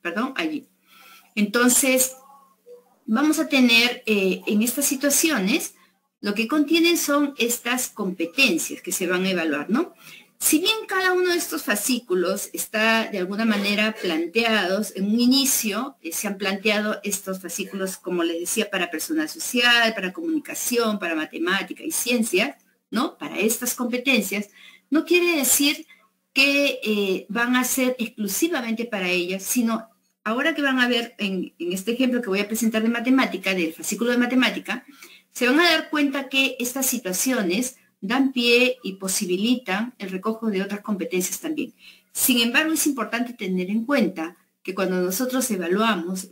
Perdón, allí. Entonces, vamos a tener en estas situaciones, lo que contienen son estas competencias que se van a evaluar, ¿no? Si bien cada uno de estos fascículos está de alguna manera planteados, en un inicio se han planteado estos fascículos, como les decía, para personal social, para comunicación, para matemática y ciencia, ¿no? Para estas competencias, no quiere decir que van a ser exclusivamente para ellas, sino ahora que van a ver en este ejemplo que voy a presentar de matemática, del fascículo de matemática, se van a dar cuenta que estas situaciones dan pie y posibilitan el recojo de otras competencias también. Sin embargo, es importante tener en cuenta que cuando nosotros evaluamos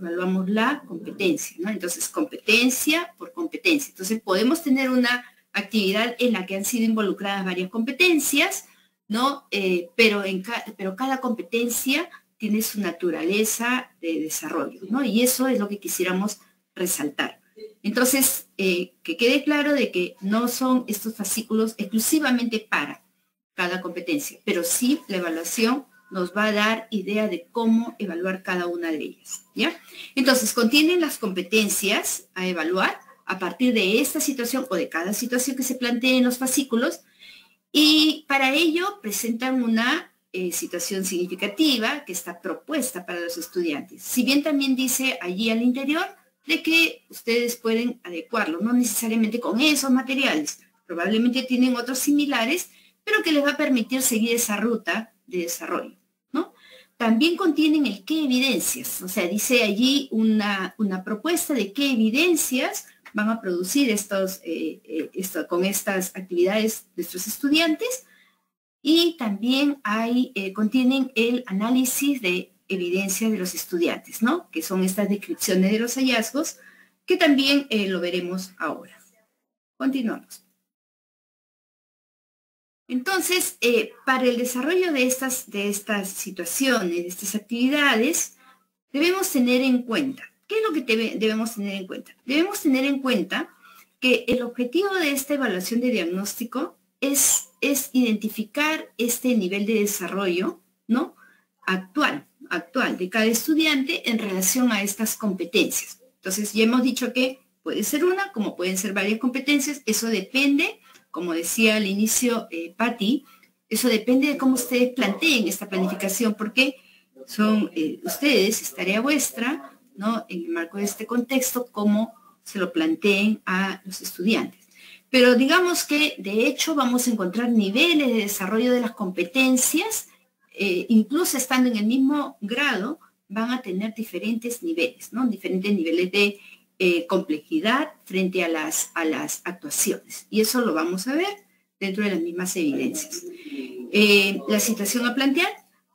la competencia, ¿no? Entonces, competencia por competencia. Entonces, podemos tener una actividad en la que han sido involucradas varias competencias, ¿no? Pero cada competencia tiene su naturaleza de desarrollo, ¿no? Y eso es lo que quisiéramos resaltar. Entonces, que quede claro de que no son estos fascículos exclusivamente para cada competencia, pero sí la evaluación nos va a dar idea de cómo evaluar cada una de ellas, ¿ya? Entonces, contienen las competencias a evaluar a partir de esta situación o de cada situación que se plantee en los fascículos, y para ello presentan una situación significativa que está propuesta para los estudiantes. Si bien también dice allí al interior de que ustedes pueden adecuarlo, no necesariamente con esos materiales, probablemente tienen otros similares, pero que les va a permitir seguir esa ruta de desarrollo, ¿no? También contienen el qué evidencias, o sea, dice allí una propuesta de qué evidencias van a producir con estas actividades nuestros estudiantes, y también contienen el análisis de evidencia de los estudiantes, ¿no? Que son estas descripciones de los hallazgos, que también lo veremos ahora. Continuamos. Entonces, para el desarrollo de estas situaciones, de estas actividades, debemos tener en cuenta. ¿Qué es lo que debemos tener en cuenta? Debemos tener en cuenta que el objetivo de esta evaluación de diagnóstico es identificar este nivel de desarrollo, ¿no? actual de cada estudiante en relación a estas competencias. Entonces, ya hemos dicho que puede ser una, como pueden ser varias competencias. Eso depende, como decía al inicio Patti, eso depende de cómo ustedes planteen esta planificación, porque son ustedes, es tarea vuestra, ¿no? En el marco de este contexto, cómo se lo planteen a los estudiantes. Pero digamos que, de hecho, vamos a encontrar niveles de desarrollo de las competencias, incluso estando en el mismo grado, van a tener diferentes niveles, ¿no? Diferentes niveles de complejidad frente a las actuaciones. Y eso lo vamos a ver dentro de las mismas evidencias. La situación a plantear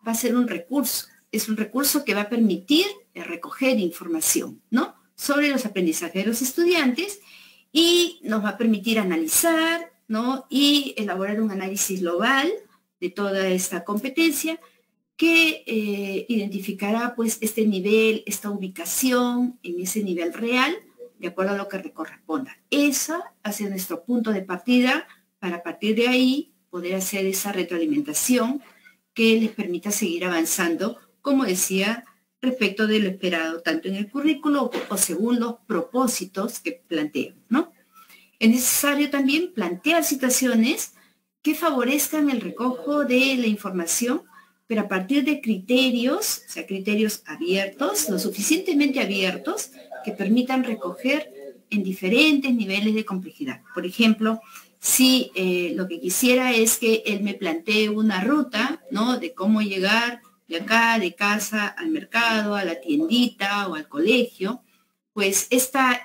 va a ser un recurso. Es un recurso que va a permitir recoger información, ¿no? Sobre los aprendizajes de los estudiantes, y nos va a permitir analizar, ¿no? Y elaborar un análisis global de toda esta competencia que identificará pues este nivel, esta ubicación en ese nivel real, de acuerdo a lo que le corresponda. Esa va a ser nuestro punto de partida para, a partir de ahí, poder hacer esa retroalimentación que les permita seguir avanzando, como decía, respecto de lo esperado, tanto en el currículo o según los propósitos que plantean, ¿no? Es necesario también plantear situaciones que favorezcan el recojo de la información, pero a partir de criterios, o sea, criterios abiertos, lo suficientemente abiertos, que permitan recoger en diferentes niveles de complejidad. Por ejemplo, si lo que quisiera es que él me plantee una ruta, ¿no? De cómo llegar de acá, de casa, al mercado, a la tiendita o al colegio, pues esta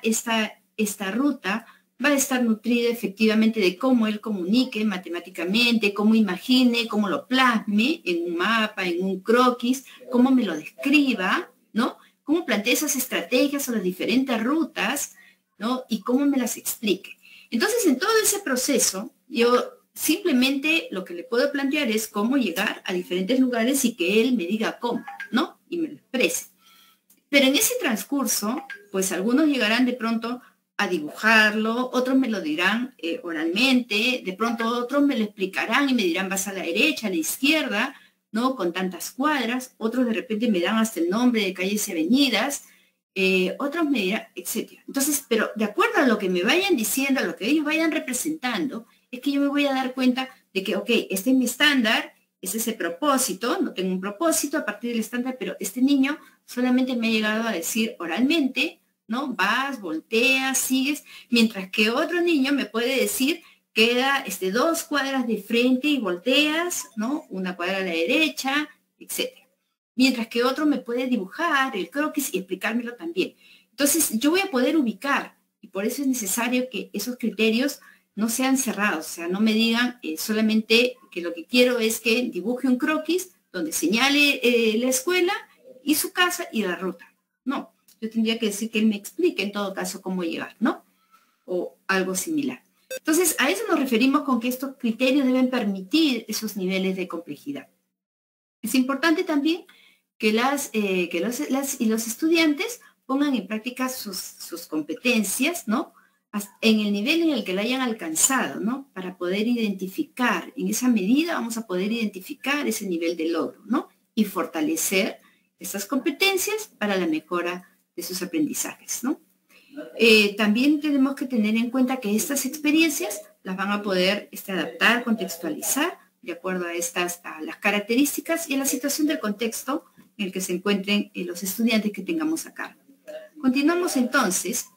ruta va a estar nutrida efectivamente de cómo él comunique matemáticamente, cómo imagine, cómo lo plasme en un mapa, en un croquis, cómo me lo describa, ¿no? Cómo plantee esas estrategias o las diferentes rutas, ¿no? Y cómo me las explique. Entonces, en todo ese proceso, yo simplemente lo que le puedo plantear es cómo llegar a diferentes lugares y que él me diga cómo, ¿no? Y me lo exprese. Pero en ese transcurso, pues algunos llegarán de pronto a dibujarlo, otros me lo dirán oralmente, de pronto otros me lo explicarán y me dirán vas a la derecha, a la izquierda, ¿no? Con tantas cuadras, otros de repente me dan hasta el nombre de calles y avenidas, otros me dirán, etcétera. Entonces, pero de acuerdo a lo que me vayan diciendo, a lo que ellos vayan representando, es que yo me voy a dar cuenta de que, ok, este es mi estándar, ese es el propósito, no tengo un propósito a partir del estándar, pero este niño solamente me ha llegado a decir oralmente, ¿no? Vas, volteas, sigues, mientras que otro niño me puede decir, queda 2 cuadras de frente y volteas, ¿no? 1 cuadra a la derecha, etcétera. Mientras que otro me puede dibujar el croquis y explicármelo también. Entonces, yo voy a poder ubicar, y por eso es necesario que esos criterios no sean cerrados, o sea, no me digan solamente que lo que quiero es que dibuje un croquis donde señale la escuela y su casa y la ruta. No, yo tendría que decir que él me explique en todo caso cómo llegar, ¿no? O algo similar. Entonces, a eso nos referimos con que estos criterios deben permitir esos niveles de complejidad. Es importante también que las y los estudiantes pongan en práctica sus competencias, ¿no? En el nivel en el que la hayan alcanzado, ¿no? Para poder identificar, en esa medida vamos a poder identificar ese nivel de logro, ¿no? Y fortalecer esas competencias para la mejora de sus aprendizajes, ¿no? También tenemos que tener en cuenta que estas experiencias las van a poder adaptar, contextualizar, de acuerdo a las características y a la situación del contexto en el que se encuentren los estudiantes que tengamos a cargo. Continuamos entonces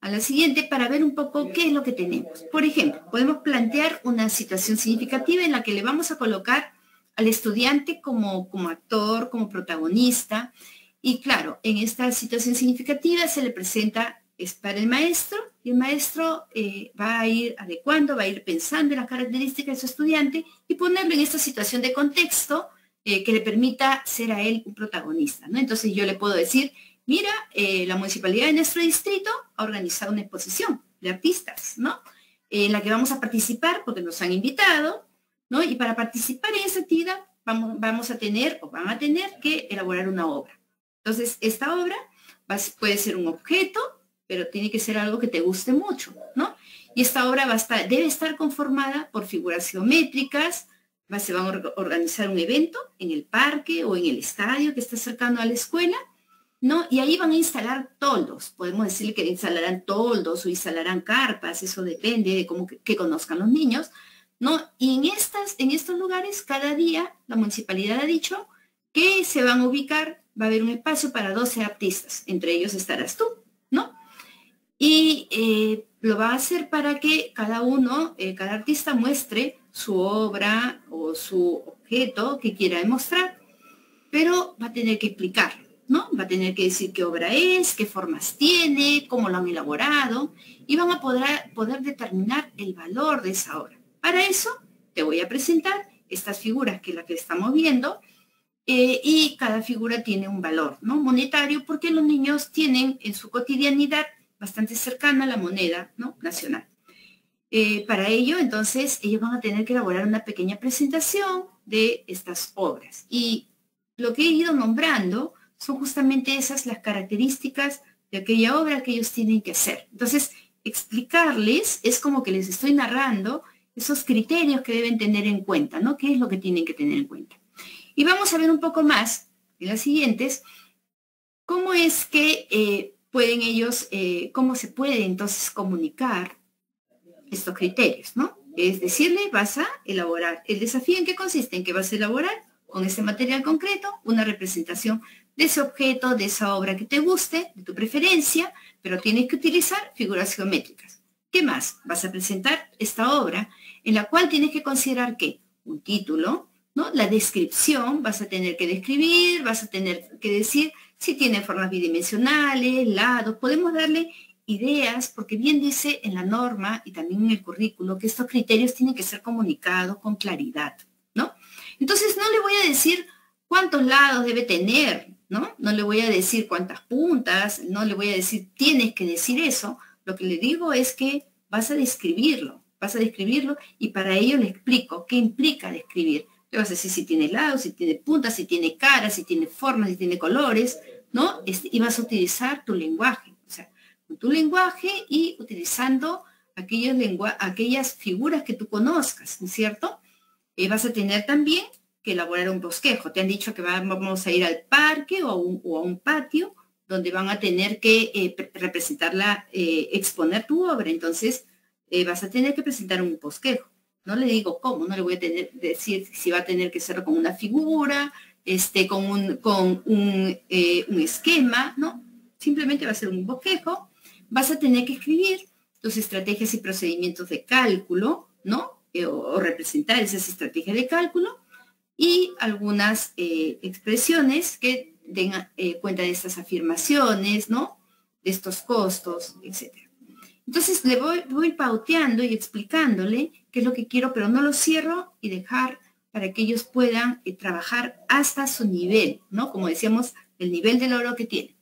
a la siguiente para ver un poco qué es lo que tenemos. Por ejemplo, podemos plantear una situación significativa en la que le vamos a colocar al estudiante como actor, como protagonista. Y claro, en esta situación significativa se le presenta, es para el maestro, y el maestro va a ir adecuando, va a ir pensando en las características de su estudiante y ponerlo en esta situación de contexto que le permita ser a él un protagonista, ¿no? Entonces yo le puedo decir, mira, la municipalidad de nuestro distrito ha organizado una exposición de artistas, ¿no? En la que vamos a participar porque nos han invitado, ¿no? Y para participar en esa actividad vamos a tener o van a tener que elaborar una obra. Entonces, esta obra puede ser un objeto, pero tiene que ser algo que te guste mucho, ¿no? Y esta obra debe estar conformada por figuras geométricas, se van a organizar un evento en el parque o en el estadio que está cercano a la escuela, ¿no? Y ahí van a instalar toldos. Podemos decirle que instalarán toldos o instalarán carpas, eso depende de cómo que conozcan los niños, ¿no? Y en estos lugares, cada día, la municipalidad ha dicho que se van a ubicar, va a haber un espacio para 12 artistas, entre ellos estarás tú, ¿no? Y lo va a hacer para que cada artista muestre su obra o su objeto que quiera demostrar, pero va a tener que explicar, ¿no? Va a tener que decir qué obra es, qué formas tiene, cómo lo han elaborado, y van a poder determinar el valor de esa obra. Para eso, te voy a presentar estas figuras que es la que estamos viendo, y cada figura tiene un valor, ¿no? Monetario, porque los niños tienen en su cotidianidad bastante cercana a la moneda, ¿no? Nacional. Para ello, entonces, ellos van a tener que elaborar una pequeña presentación de estas obras. Y lo que he ido nombrando son justamente esas las características de aquella obra que ellos tienen que hacer. Entonces, explicarles es como que les estoy narrando esos criterios que deben tener en cuenta, ¿no? ¿Qué es lo que tienen que tener en cuenta? Y vamos a ver un poco más en las siguientes, cómo es que pueden ellos, cómo se puede entonces comunicar estos criterios, ¿no? Es decirle, vas a elaborar. ¿El desafío en qué consiste? En que vas a elaborar con ese material concreto una representación de ese objeto, de esa obra que te guste, de tu preferencia, pero tienes que utilizar figuras geométricas. ¿Qué más? Vas a presentar esta obra en la cual tienes que considerar que un título, ¿no? La descripción, vas a tener que describir, vas a tener que decir si tiene formas bidimensionales, lados, podemos darle ideas, porque bien dice en la norma y también en el currículo que estos criterios tienen que ser comunicados con claridad, ¿no? Entonces no le voy a decir cuántos lados debe tener, ¿no? No le voy a decir cuántas puntas, no le voy a decir tienes que decir eso, lo que le digo es que vas a describirlo y para ello le explico qué implica describir. Le vas a decir si tiene lados, si tiene puntas, si tiene caras, si tiene formas, si tiene colores, ¿no? Y vas a utilizar tu lenguaje, o sea, con tu lenguaje y utilizando aquellas figuras que tú conozcas, ¿no es cierto? Vas a tener también que elaborar un bosquejo. Te han dicho que vamos a ir al parque o a un patio donde van a tener que representarla, exponer tu obra. Entonces, vas a tener que presentar un bosquejo. No le digo cómo, no le voy a decir si va a tener que hacerlo con una figura, con un esquema, ¿no? Simplemente va a ser un bosquejo. Vas a tener que escribir tus estrategias y procedimientos de cálculo, ¿no? O representar esas estrategias de cálculo y algunas expresiones que den cuenta de estas afirmaciones, ¿no? De estos costos, etc. Entonces le voy pauteando y explicándole qué es lo que quiero, pero no lo cierro y dejar para que ellos puedan trabajar hasta su nivel, ¿no? Como decíamos, el nivel de logro que tienen.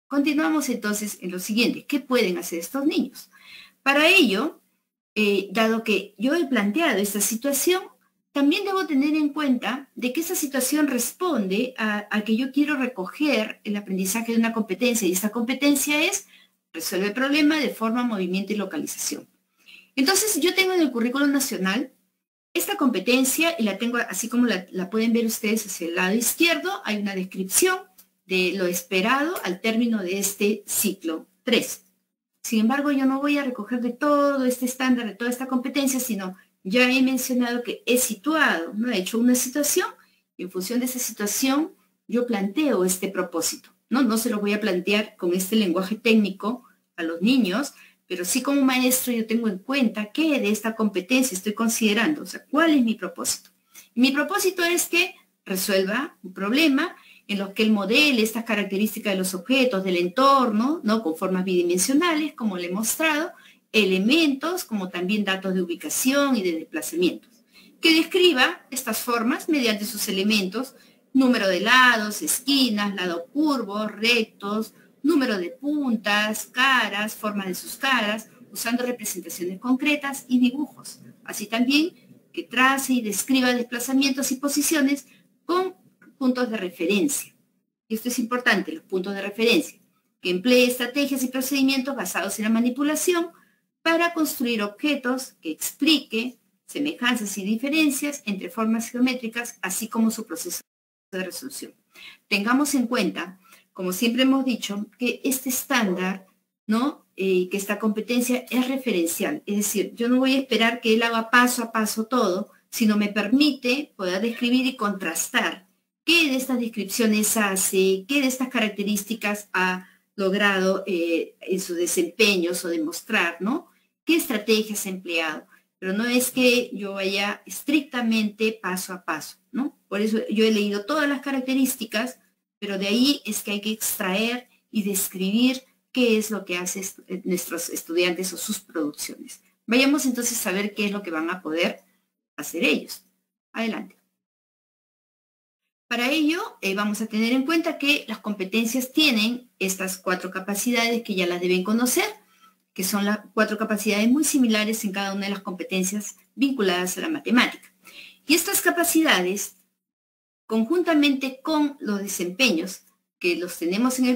Continuamos entonces en lo siguiente. ¿Qué pueden hacer estos niños? Para ello, dado que yo he planteado esta situación, también debo tener en cuenta de que esa situación responde a que yo quiero recoger el aprendizaje de una competencia, y esta competencia es resuelve el problema de forma, movimiento y localización. Entonces, yo tengo en el currículum nacional esta competencia y la tengo así como la pueden ver ustedes hacia el lado izquierdo. Hay una descripción de lo esperado al término de este ciclo 3. Sin embargo, yo no voy a recoger de todo este estándar, de toda esta competencia, sino ya he mencionado que he situado, ¿no? He hecho una situación y en función de esa situación yo planteo este propósito, ¿no? No se lo voy a plantear con este lenguaje técnico a los niños, pero sí como maestro yo tengo en cuenta qué de esta competencia estoy considerando, o sea, cuál es mi propósito. Y mi propósito es que resuelva un problema en los que él modele estas características de los objetos, del entorno, ¿no? Con formas bidimensionales, como le he mostrado, elementos, como también datos de ubicación y de desplazamientos, que describa estas formas mediante sus elementos, número de lados, esquinas, lado curvo, rectos, número de puntas, caras, forma de sus caras, usando representaciones concretas y dibujos. Así también que trace y describa desplazamientos y posiciones con puntos de referencia. Esto es importante, los puntos de referencia, que emplee estrategias y procedimientos basados en la manipulación para construir objetos que explique semejanzas y diferencias entre formas geométricas, así como su proceso de resolución. Tengamos en cuenta, como siempre hemos dicho, que este estándar, ¿no? Que esta competencia es referencial. Es decir, yo no voy a esperar que él haga paso a paso todo, sino me permite poder describir y contrastar qué de estas descripciones hace, qué de estas características ha logrado en sus desempeños o demostrar, ¿no? ¿Qué estrategias ha empleado? Pero no es que yo vaya estrictamente paso a paso, ¿no? Por eso yo he leído todas las características, pero de ahí es que hay que extraer y describir qué es lo que hacen nuestros estudiantes o sus producciones. Vayamos entonces a ver qué es lo que van a poder hacer ellos. Adelante. Para ello, vamos a tener en cuenta que las competencias tienen estas 4 capacidades que ya las deben conocer, que son las 4 capacidades muy similares en cada una de las competencias vinculadas a la matemática. Y estas capacidades, conjuntamente con los desempeños que los tenemos en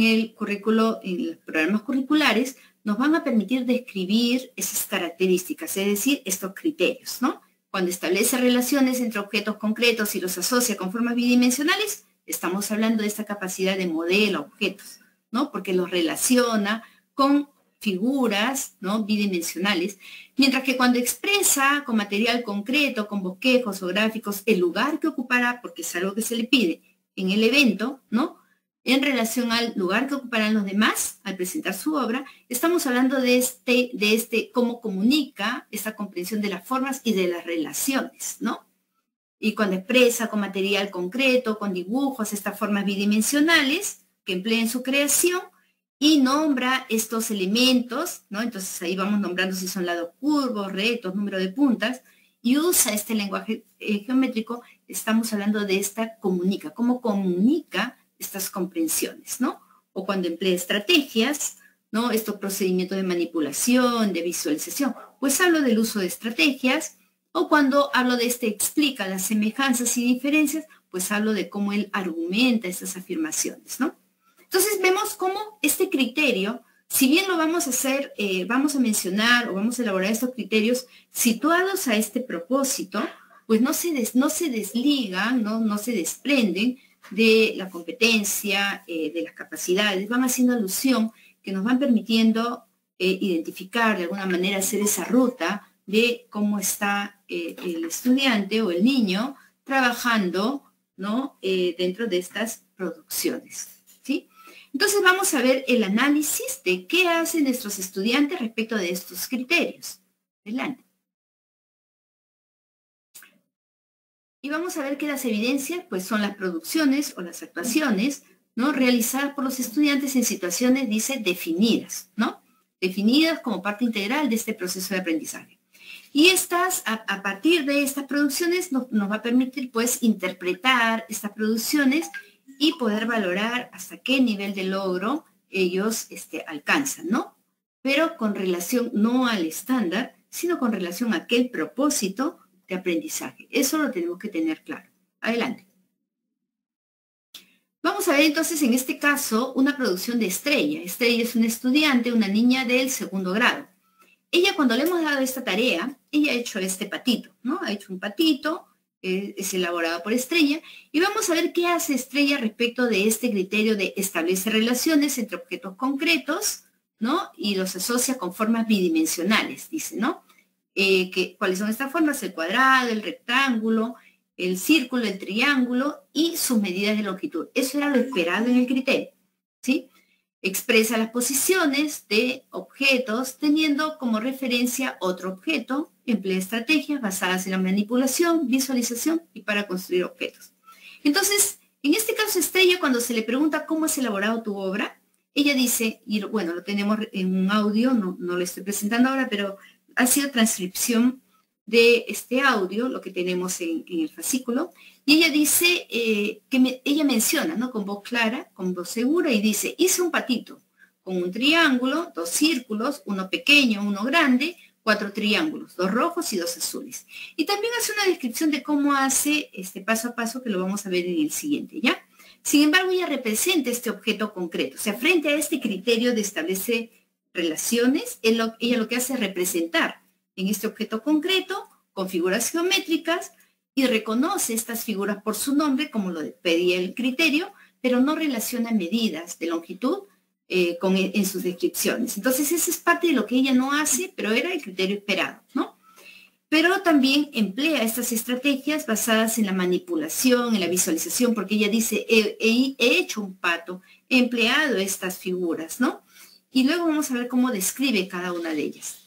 el currículo, en los programas curriculares, nos van a permitir describir esas características, es decir, estos criterios, ¿no? Cuando establece relaciones entre objetos concretos y los asocia con formas bidimensionales, estamos hablando de esta capacidad de modelo objetos, ¿no? Porque los relaciona con figuras, ¿no? Bidimensionales, mientras que cuando expresa con material concreto, con bosquejos o gráficos, el lugar que ocupará, porque es algo que se le pide en el evento, ¿no? En relación al lugar que ocuparán los demás al presentar su obra, estamos hablando de cómo comunica esta comprensión de las formas y de las relaciones, ¿no? Y cuando expresa con material concreto, con dibujos, estas formas bidimensionales que emplea en su creación y nombra estos elementos, ¿no? Entonces ahí vamos nombrando si son lados curvos, rectos, número de puntas, y usa este lenguaje geométrico, estamos hablando de esta comunica, cómo comunica estas comprensiones, ¿no? O cuando emplea estrategias, ¿no? Estos procedimientos de manipulación, de visualización, pues hablo del uso de estrategias, o cuando hablo de explica las semejanzas y diferencias, pues hablo de cómo él argumenta estas afirmaciones, ¿no? Entonces vemos cómo este criterio, si bien lo vamos a hacer, vamos a mencionar o vamos a elaborar estos criterios situados a este propósito, pues no se desligan, no se desprenden de la competencia, de las capacidades, van haciendo alusión que nos van permitiendo identificar, de alguna manera, hacer esa ruta de cómo está el estudiante o el niño trabajando, ¿no? Dentro de estas producciones, ¿sí? Entonces vamos a ver el análisis de qué hacen nuestros estudiantes respecto de estos criterios. Adelante. Y vamos a ver que las evidencias, pues, son las producciones o las actuaciones, ¿no? Realizadas por los estudiantes en situaciones, dice, definidas, ¿no? Definidas como parte integral de este proceso de aprendizaje. Y estas, a partir de estas producciones, nos va a permitir, pues, interpretar estas producciones y poder valorar hasta qué nivel de logro ellos alcanzan, ¿no? Pero con relación no al estándar, sino con relación a aquel propósito de aprendizaje. Eso lo tenemos que tener claro. Adelante. Vamos a ver entonces en este caso una producción de Estrella. Estrella es una estudiante, una niña del segundo grado. Ella, cuando le hemos dado esta tarea, ella ha hecho este patito, ¿no? Ha hecho un patito, es elaborado por Estrella, y vamos a ver qué hace Estrella respecto de este criterio de establecer relaciones entre objetos concretos, ¿no? Y los asocia con formas bidimensionales, dice, ¿no? ¿Cuáles son estas formas? El cuadrado, el rectángulo, el círculo, el triángulo y sus medidas de longitud. Eso era lo esperado en el criterio, ¿sí? Expresa las posiciones de objetos teniendo como referencia otro objeto, emplea estrategias basadas en la manipulación, visualización y para construir objetos. Entonces, en este caso Estrella, cuando se le pregunta cómo has elaborado tu obra, ella dice, y bueno, lo tenemos en un audio, no lo estoy presentando ahora, pero ha sido transcripción de este audio, lo que tenemos en el fascículo, y ella dice, ella menciona, ¿no? Con voz clara, con voz segura, y dice, hice un patito con un triángulo, 2 círculos, uno pequeño, uno grande, 4 triángulos, 2 rojos y 2 azules. Y también hace una descripción de cómo hace paso a paso, que lo vamos a ver en el siguiente, ¿ya? Sin embargo, ella representa este objeto concreto, o sea, frente a este criterio de establecer relaciones, ella lo que hace es representar en este objeto concreto con figuras geométricas y reconoce estas figuras por su nombre, como lo pedía el criterio, pero no relaciona medidas de longitud en sus descripciones. Entonces, eso es parte de lo que ella no hace, pero era el criterio esperado, ¿no? Pero también emplea estas estrategias basadas en la manipulación, en la visualización, porque ella dice, he hecho un pato, he empleado estas figuras, ¿no? Y luego vamos a ver cómo describe cada una de ellas.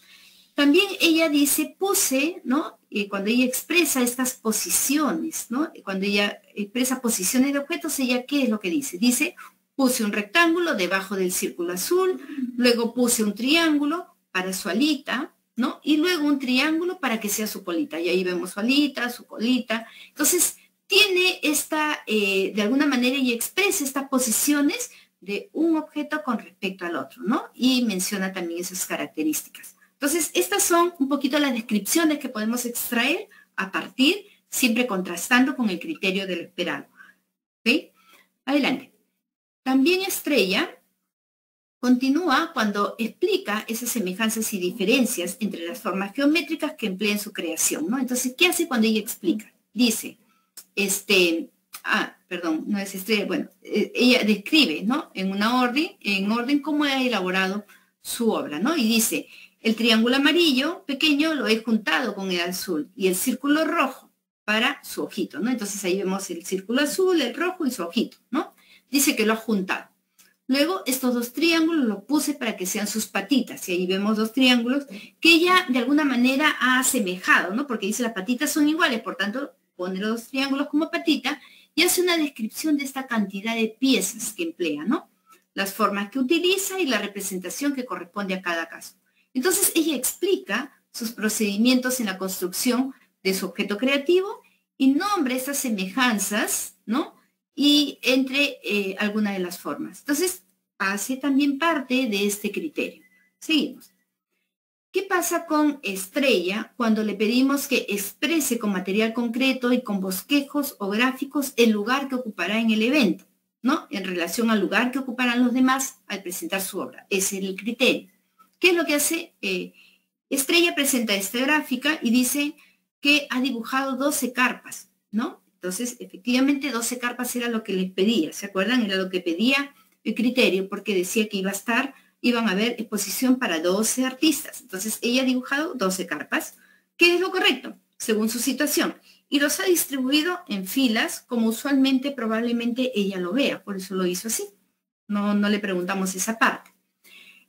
También ella dice, puse, ¿no? Cuando ella expresa estas posiciones, ¿no? Cuando ella expresa posiciones de objetos, ella, ¿qué es lo que dice? Dice, puse un rectángulo debajo del círculo azul, luego puse un triángulo para su alita, ¿no? Y luego un triángulo para que sea su colita. Y ahí vemos su alita, su colita. Entonces, tiene esta, de alguna manera, ella expresa estas posiciones de un objeto con respecto al otro, ¿no? Y menciona también esas características. Entonces, estas son un poquito las descripciones que podemos extraer a partir, siempre contrastando con el criterio de lo esperado. ¿Ok? Adelante. También Estrella continúa cuando explica esas semejanzas y diferencias entre las formas geométricas que emplea en su creación, ¿no? Entonces, ¿qué hace cuando ella explica? Dice, perdón, no es Estrella, bueno, ella describe, ¿no? En orden cómo ha elaborado su obra, ¿no? Y dice, el triángulo amarillo pequeño lo he juntado con el azul y el círculo rojo para su ojito, ¿no? Entonces ahí vemos el círculo azul, el rojo y su ojito, ¿no? Dice que lo ha juntado. Luego estos 2 triángulos los puse para que sean sus patitas y ahí vemos 2 triángulos que ella de alguna manera ha asemejado, ¿no? Porque dice las patitas son iguales, por tanto pone los 2 triángulos como patita y hace una descripción de esta cantidad de piezas que emplea, ¿no? Las formas que utiliza y la representación que corresponde a cada caso. Entonces, ella explica sus procedimientos en la construcción de su objeto creativo y nombra estas semejanzas, ¿no? Y entre algunas de las formas. Entonces, hace también parte de este criterio. Seguimos. ¿Qué pasa con Estrella cuando le pedimos que exprese con material concreto y con bosquejos o gráficos el lugar que ocupará en el evento, ¿no? En relación al lugar que ocuparán los demás al presentar su obra. Ese es el criterio. ¿Qué es lo que hace? Estrella presenta esta gráfica y dice que ha dibujado 12 carpas, ¿no? Entonces, efectivamente, 12 carpas era lo que les pedía, ¿se acuerdan? Era lo que pedía el criterio, porque decía que iban a haber exposición para 12 artistas. Entonces, ella ha dibujado 12 carpas, que es lo correcto, según su situación. Y los ha distribuido en filas, como usualmente, probablemente ella lo vea, por eso lo hizo así. No le preguntamos esa parte.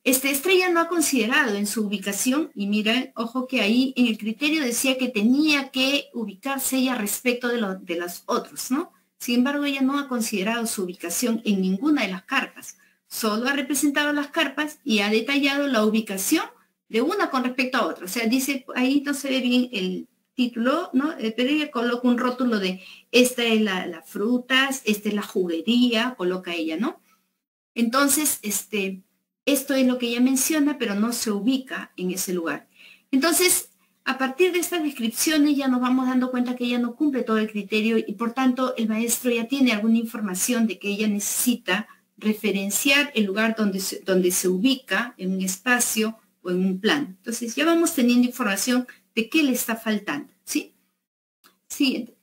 Estrella no ha considerado en su ubicación, y miren, ojo que ahí en el criterio decía que tenía que ubicarse ella respecto de los otros, ¿no? Sin embargo, ella no ha considerado su ubicación en ninguna de las carpas. Solo ha representado las carpas y ha detallado la ubicación de una con respecto a otra. O sea, dice, ahí no se ve bien el título, ¿no? Pero ella coloca un rótulo de, esta es las frutas, esta es la juguería, coloca ella, ¿no? Entonces, esto es lo que ella menciona, pero no se ubica en ese lugar. Entonces, a partir de estas descripciones ya nos vamos dando cuenta que ella no cumple todo el criterio y por tanto el maestro ya tiene alguna información de que ella necesita referenciar el lugar donde se ubica en un espacio o en un plan. Entonces ya vamos teniendo información de qué le está faltando, ¿sí? Siguiente.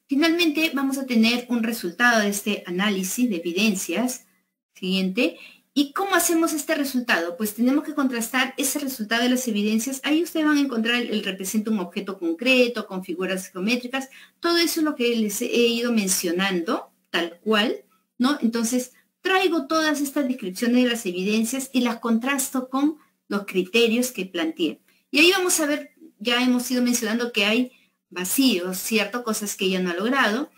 Finalmente vamos a tener un resultado de este análisis de evidencias. Siguiente. ¿Y cómo hacemos este resultado? Pues tenemos que contrastar ese resultado de las evidencias. Ahí ustedes van a encontrar el representa un objeto concreto, con figuras geométricas. Todo eso es lo que les he ido mencionando, tal cual, ¿no? Entonces, traigo todas estas descripciones de las evidencias y las contrasto con los criterios que planteé. Y ahí vamos a ver, ya hemos ido mencionando que hay vacíos, ¿cierto? Cosas que ella no ha logrado.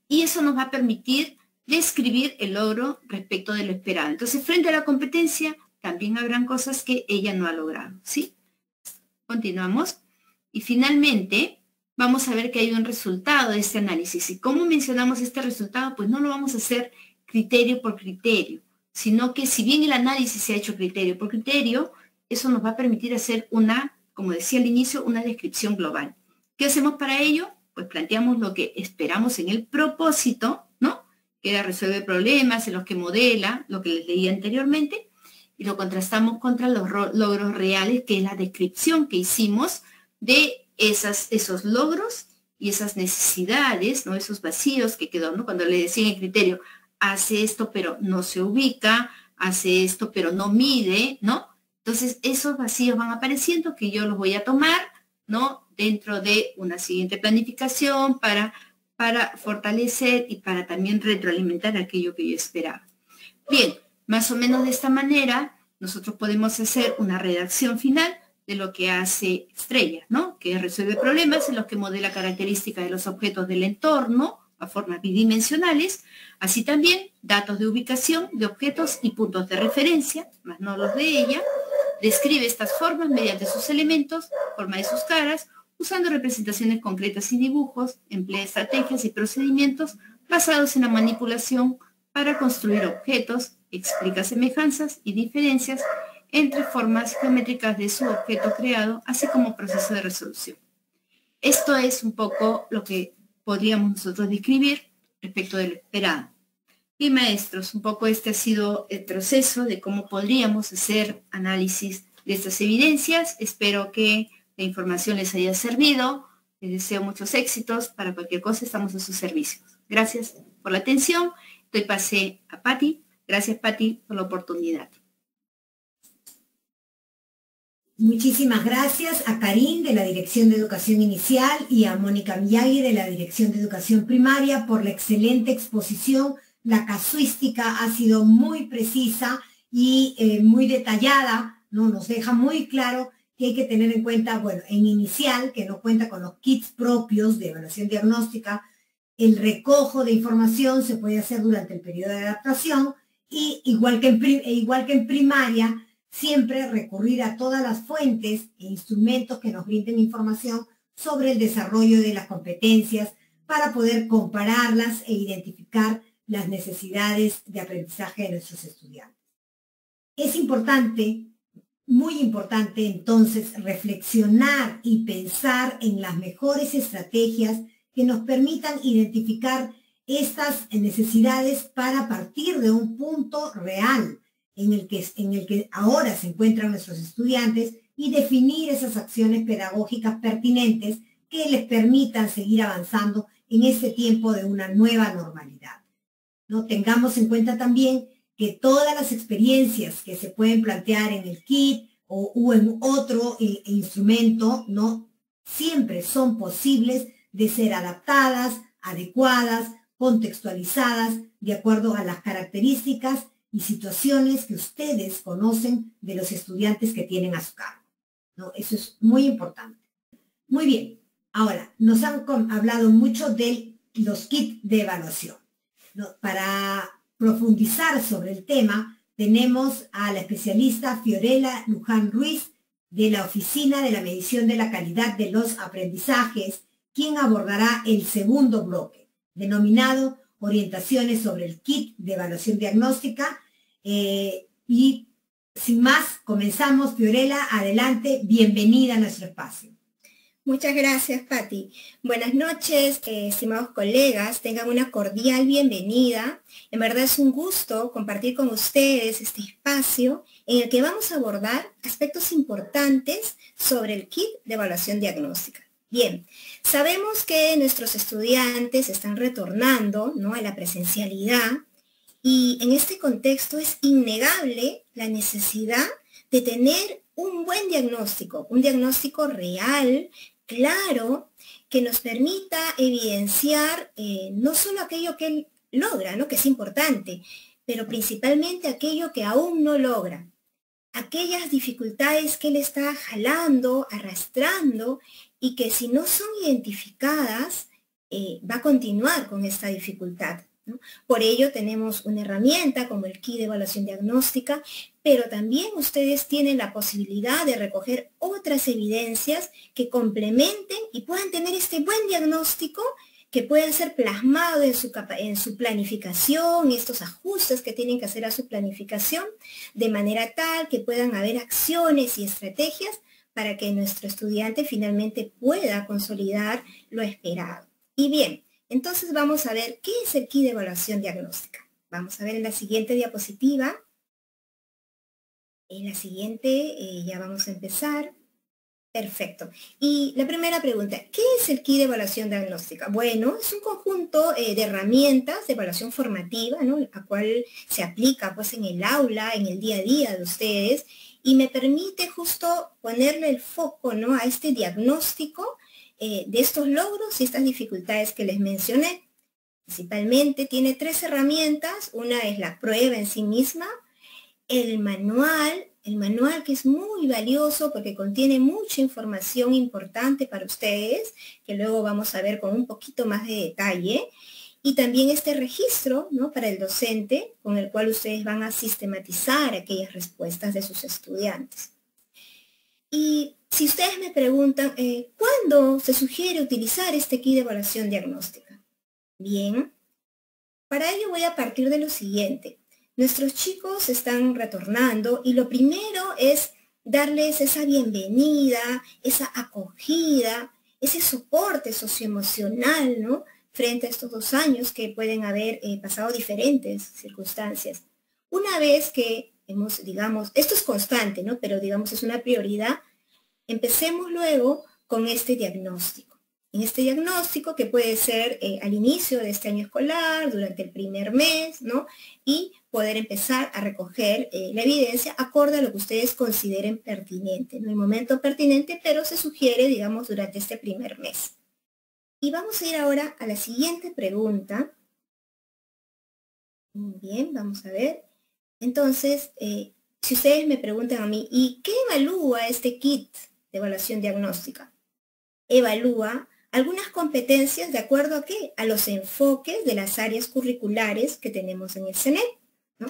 Y eso nos va a permitir describir el logro respecto de lo esperado. Entonces, frente a la competencia, también habrán cosas que ella no ha logrado, ¿sí? Continuamos. Y finalmente, vamos a ver que hay un resultado de este análisis. ¿Y cómo mencionamos este resultado? Pues no lo vamos a hacer criterio por criterio, sino que si bien el análisis se ha hecho criterio por criterio, eso nos va a permitir hacer una, como decía al inicio, una descripción global. ¿Qué hacemos para ello? Pues planteamos lo que esperamos en el propósito, ¿no? Que era resolver problemas, en los que modela, lo que les leí anteriormente, y lo contrastamos contra los logros reales, que es la descripción que hicimos de esos logros y esas necesidades, ¿no? Esos vacíos que quedó, ¿no? Cuando le decía en el criterio, hace esto pero no se ubica, hace esto pero no mide, ¿no? Entonces esos vacíos van apareciendo que yo los voy a tomar, ¿no? Dentro de una siguiente planificación para fortalecer y para también retroalimentar aquello que yo esperaba. Bien, más o menos de esta manera nosotros podemos hacer una redacción final de lo que hace Estrella, ¿no? Que resuelve problemas en los que modela características de los objetos del entorno a formas bidimensionales, así también datos de ubicación de objetos y puntos de referencia, más no los de ella, describe estas formas mediante sus elementos, forma de sus caras, usando representaciones concretas y dibujos, emplea estrategias y procedimientos basados en la manipulación para construir objetos, explica semejanzas y diferencias entre formas geométricas de su objeto creado, así como proceso de resolución. Esto es un poco lo que podríamos nosotros describir respecto de lo esperado. Y maestros, un poco este ha sido el proceso de cómo podríamos hacer análisis de estas evidencias. Espero que la información les haya servido. Les deseo muchos éxitos. Para cualquier cosa estamos a sus servicios. Gracias por la atención. Doy pase a Patti. Gracias, Patti, por la oportunidad. Muchísimas gracias a Karin de la Dirección de Educación Inicial y a Mónica Miyagi de la Dirección de Educación Primaria por la excelente exposición. La casuística ha sido muy precisa y muy detallada, ¿no? Nos deja muy claro que hay que tener en cuenta, bueno, en inicial, que no cuenta con los kits propios de evaluación diagnóstica, el recojo de información se puede hacer durante el periodo de adaptación y igual que en primaria, siempre recurrir a todas las fuentes e instrumentos que nos brinden información sobre el desarrollo de las competencias para poder compararlas e identificar las necesidades de aprendizaje de nuestros estudiantes. Es importante, muy importante entonces, reflexionar y pensar en las mejores estrategias que nos permitan identificar estas necesidades para partir de un punto real en el que ahora se encuentran nuestros estudiantes y definir esas acciones pedagógicas pertinentes que les permitan seguir avanzando en este tiempo de una nueva normalidad. ¿No? Tengamos en cuenta también que todas las experiencias que se pueden plantear en el kit o en otro instrumento, ¿no? Siempre son posibles de ser adaptadas, adecuadas, contextualizadas de acuerdo a las características y situaciones que ustedes conocen de los estudiantes que tienen a su cargo, ¿no? Eso es muy importante. Muy bien, ahora nos han hablado mucho de los kits de evaluación, ¿no? Para profundizar sobre el tema, tenemos a la especialista Fiorella Luján Ruiz de la Oficina de la Medición de la Calidad de los Aprendizajes, quien abordará el segundo bloque, denominado Orientaciones sobre el kit de evaluación diagnóstica. Y sin más, comenzamos. Fiorella, adelante, bienvenida a nuestro espacio. Muchas gracias, Patti. Buenas noches, estimados colegas. Tengan una cordial bienvenida. En verdad es un gusto compartir con ustedes este espacio en el que vamos a abordar aspectos importantes sobre el kit de evaluación diagnóstica. Bien, sabemos que nuestros estudiantes están retornando, ¿no?, a la presencialidad y en este contexto es innegable la necesidad de tener un buen diagnóstico, un diagnóstico real, claro, que nos permita evidenciar no solo aquello que él logra, ¿no?, que es importante, pero principalmente aquello que aún no logra, aquellas dificultades que él está jalando, arrastrando, y que si no son identificadas, va a continuar con esta dificultad, ¿no? Por ello tenemos una herramienta como el kit de evaluación diagnóstica, pero también ustedes tienen la posibilidad de recoger otras evidencias que complementen y puedan tener este buen diagnóstico que pueda ser plasmado en su planificación, estos ajustes que tienen que hacer a su planificación, de manera tal que puedan haber acciones y estrategias para que nuestro estudiante finalmente pueda consolidar lo esperado. Y bien, entonces vamos a ver qué es el kit de evaluación diagnóstica. Vamos a ver en la siguiente diapositiva. En la siguiente ya vamos a empezar. Perfecto. Y la primera pregunta, ¿qué es el kit de evaluación diagnóstica? Bueno, es un conjunto de herramientas de evaluación formativa, ¿no?, la cual se aplica pues en el aula, en el día a día de ustedes, y me permite justo ponerle el foco, ¿no?, a este diagnóstico de estos logros y estas dificultades que les mencioné. Principalmente tiene 3 herramientas. Una es la prueba en sí misma, el manual que es muy valioso porque contiene mucha información importante para ustedes, que luego vamos a ver con un poquito más de detalle, y también este registro, ¿no?, para el docente, con el cual ustedes van a sistematizar aquellas respuestas de sus estudiantes. Y si ustedes me preguntan, ¿cuándo se sugiere utilizar este kit de evaluación diagnóstica? Bien, para ello voy a partir de lo siguiente. Nuestros chicos están retornando y lo primero es darles esa bienvenida, esa acogida, ese soporte socioemocional, ¿no?, frente a estos 2 años que pueden haber pasado diferentes circunstancias. Una vez que digamos, esto es constante, ¿no?, pero digamos es una prioridad, empecemos luego con este diagnóstico. En este diagnóstico que puede ser al inicio de este año escolar, durante el primer mes, ¿no?, y poder empezar a recoger la evidencia acorde a lo que ustedes consideren pertinente. No hay momento pertinente, pero se sugiere, digamos, durante este primer mes. Y vamos a ir ahora a la siguiente pregunta. Muy bien, vamos a ver. Entonces, si ustedes me preguntan a mí, ¿y qué evalúa este kit de evaluación diagnóstica? Evalúa algunas competencias de acuerdo a qué? A los enfoques de las áreas curriculares que tenemos en el CENEP, ¿no?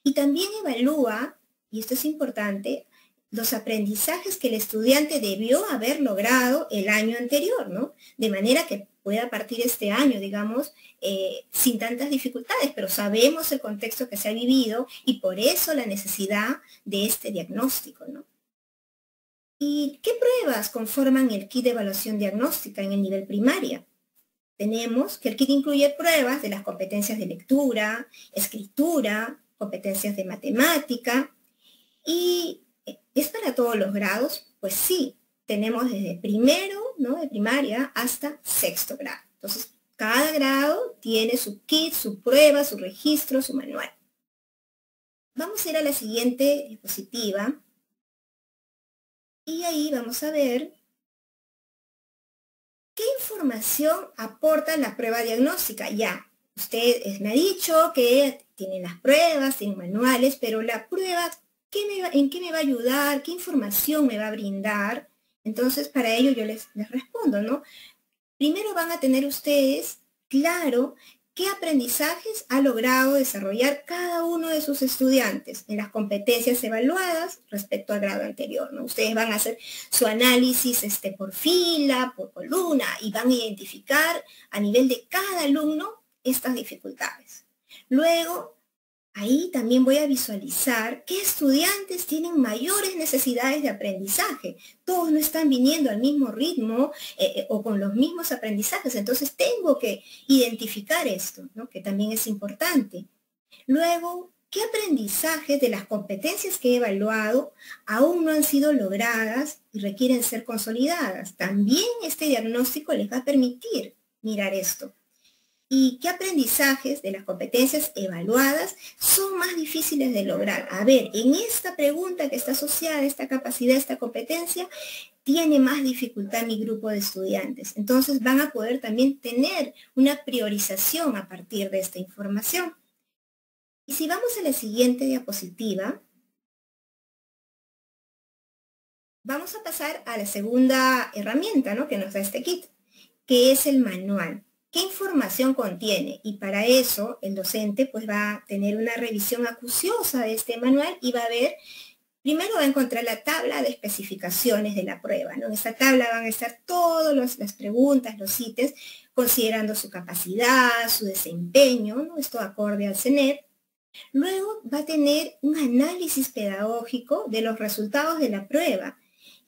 Y también evalúa, y esto es importante, los aprendizajes que el estudiante debió haber logrado el año anterior, ¿no? De manera que pueda partir este año, digamos, sin tantas dificultades, pero sabemos el contexto que se ha vivido y por eso la necesidad de este diagnóstico, ¿no? ¿Y qué pruebas conforman el kit de evaluación diagnóstica en el nivel primaria? Tenemos que el kit incluye pruebas de las competencias de lectura, escritura, competencias de matemática. ¿Y es para todos los grados? Pues sí, tenemos desde primero, ¿no?, de primaria hasta sexto grado. Entonces, cada grado tiene su kit, su prueba, su registro, su manual. Vamos a ir a la siguiente diapositiva. Y ahí vamos a ver qué información aporta la prueba diagnóstica. Ya, usted me ha dicho que tienen las pruebas, tienen manuales, pero la prueba, ¿en qué me va a ayudar? ¿Qué información me va a brindar? Entonces, para ello yo les respondo, ¿no? Primero van a tener ustedes claro qué aprendizajes ha logrado desarrollar cada uno de sus estudiantes en las competencias evaluadas respecto al grado anterior, ¿no? Ustedes van a hacer su análisis por fila, por columna, y van a identificar a nivel de cada alumno estas dificultades. Luego, ahí también voy a visualizar qué estudiantes tienen mayores necesidades de aprendizaje. Todos no están viniendo al mismo ritmo o con los mismos aprendizajes. Entonces tengo que identificar esto, ¿no?, que también es importante. Luego, ¿qué aprendizajes de las competencias que he evaluado aún no han sido logradas y requieren ser consolidadas? También este diagnóstico les va a permitir mirar esto. ¿Y qué aprendizajes de las competencias evaluadas son más difíciles de lograr? A ver, en esta pregunta que está asociada a esta capacidad, esta competencia, tiene más dificultad mi grupo de estudiantes. Entonces van a poder también tener una priorización a partir de esta información. Y si vamos a la siguiente diapositiva, vamos a pasar a la segunda herramienta, ¿no?, que nos da este kit, que es el manual. ¿Qué información contiene? Y para eso el docente pues va a tener una revisión acuciosa de este manual y va a ver, primero va a encontrar la tabla de especificaciones de la prueba, ¿no? En esta tabla van a estar todas las preguntas, los ítems, considerando su capacidad, su desempeño, ¿no?, esto acorde al CNEP. Luego va a tener un análisis pedagógico de los resultados de la prueba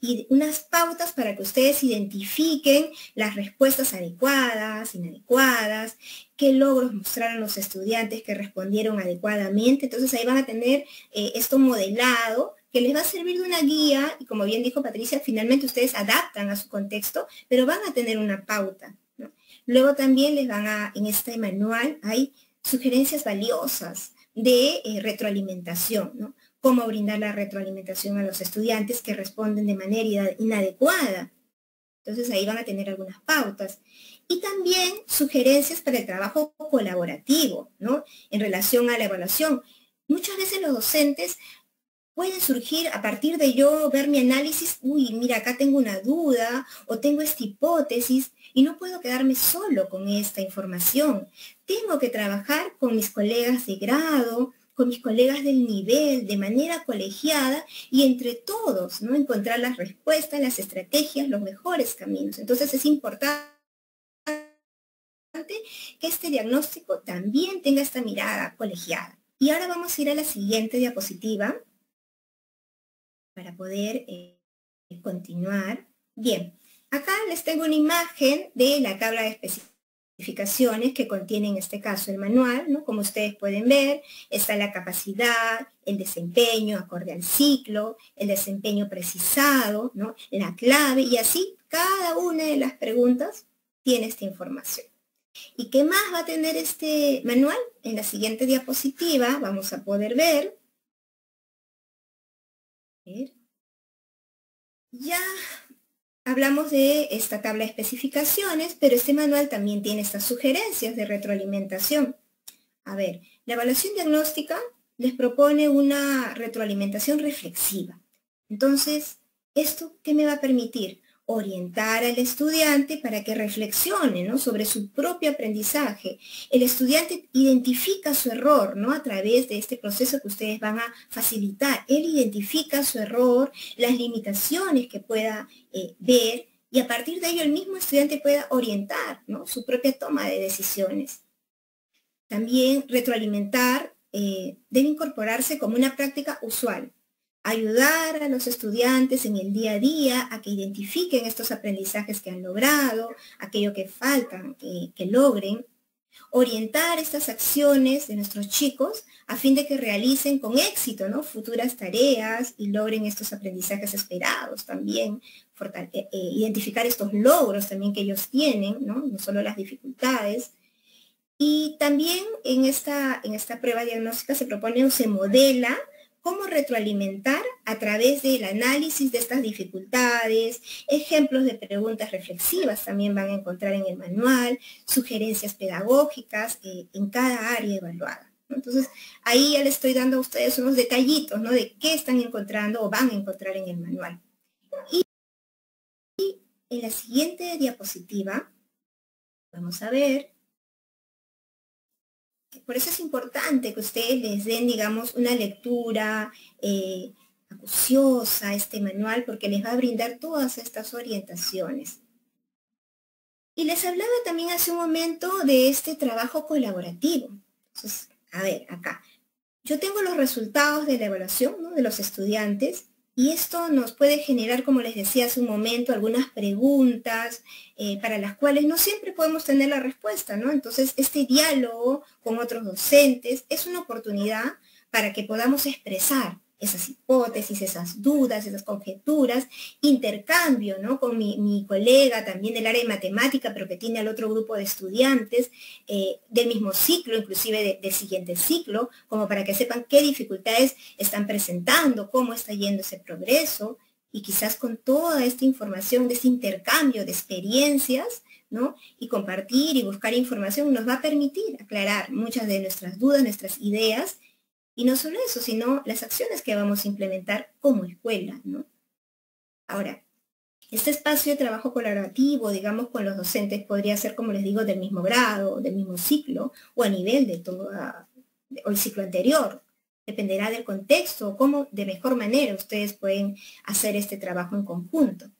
y unas pautas para que ustedes identifiquen las respuestas adecuadas, inadecuadas, qué logros mostraron los estudiantes que respondieron adecuadamente. Entonces ahí van a tener esto modelado, que les va a servir de una guía, y como bien dijo Patricia, finalmente ustedes adaptan a su contexto, pero van a tener una pauta, ¿no? Luego también les van a, en este manual, hay sugerencias valiosas de retroalimentación, ¿no? Cómo brindar la retroalimentación a los estudiantes que responden de manera inadecuada. Entonces ahí van a tener algunas pautas. Y también sugerencias para el trabajo colaborativo, ¿no?, en relación a la evaluación. Muchas veces los docentes pueden surgir a partir de yo ver mi análisis, uy, mira, acá tengo una duda o tengo esta hipótesis y no puedo quedarme solo con esta información. Tengo que trabajar con mis colegas de grado, con mis colegas del nivel, de manera colegiada y entre todos, ¿no?, encontrar las respuestas, las estrategias, los mejores caminos. Entonces es importante que este diagnóstico también tenga esta mirada colegiada. Y ahora vamos a ir a la siguiente diapositiva para poder continuar. Bien, acá les tengo una imagen de la tabla de especificaciones que contiene en este caso el manual, ¿no? Como ustedes pueden ver, está la capacidad, el desempeño acorde al ciclo, el desempeño precisado, ¿no?, la clave, y así cada una de las preguntas tiene esta información. ¿Y qué más va a tener este manual? En la siguiente diapositiva vamos a poder ver. Ya hablamos de esta tabla de especificaciones, pero este manual también tiene estas sugerencias de retroalimentación. A ver, la evaluación diagnóstica les propone una retroalimentación reflexiva. Entonces, ¿esto qué me va a permitir? Orientar al estudiante para que reflexione, ¿no?, sobre su propio aprendizaje. El estudiante identifica su error, ¿no?, a través de este proceso que ustedes van a facilitar. Él identifica su error, las limitaciones que pueda ver, y a partir de ello el mismo estudiante pueda orientar, ¿no?, su propia toma de decisiones. También retroalimentar debe incorporarse como una práctica usual. Ayudar a los estudiantes en el día a día a que identifiquen estos aprendizajes que han logrado, aquello que faltan que logren. Orientar estas acciones de nuestros chicos a fin de que realicen con éxito, ¿no?, futuras tareas y logren estos aprendizajes esperados también, identificar estos logros también que ellos tienen, ¿no?, no solo las dificultades. Y también en esta prueba diagnóstica se propone o se modela cómo retroalimentar a través del análisis de estas dificultades, ejemplos de preguntas reflexivas también van a encontrar en el manual, sugerencias pedagógicas en cada área evaluada, ¿no? Entonces, ahí ya les estoy dando a ustedes unos detallitos, ¿no?, de qué están encontrando o van a encontrar en el manual. Y en la siguiente diapositiva, vamos a ver. Por eso es importante que ustedes les den, digamos, una lectura acuciosa a este manual, porque les va a brindar todas estas orientaciones. Y les hablaba también hace un momento de este trabajo colaborativo. Entonces, a ver, acá. Yo tengo los resultados de la evaluación, ¿no?, de los estudiantes, y esto nos puede generar, como les decía hace un momento, algunas preguntas para las cuales no siempre podemos tener la respuesta, ¿no? Entonces, este diálogo con otros docentes es una oportunidad para que podamos expresar esas hipótesis, esas dudas, esas conjeturas, intercambio, ¿no?, con mi colega también del área de matemática, pero que tiene al otro grupo de estudiantes del mismo ciclo, inclusive del siguiente ciclo, como para que sepan qué dificultades están presentando, cómo está yendo ese progreso, y quizás con toda esta información, de ese intercambio de experiencias, ¿no?, y compartir y buscar información nos va a permitir aclarar muchas de nuestras dudas, nuestras ideas. Y no solo eso, sino las acciones que vamos a implementar como escuela, ¿no? Ahora, este espacio de trabajo colaborativo, digamos, con los docentes podría ser, como les digo, del mismo grado, del mismo ciclo, o a nivel de todo el ciclo anterior. Dependerá del contexto, o cómo de mejor manera ustedes pueden hacer este trabajo en conjunto.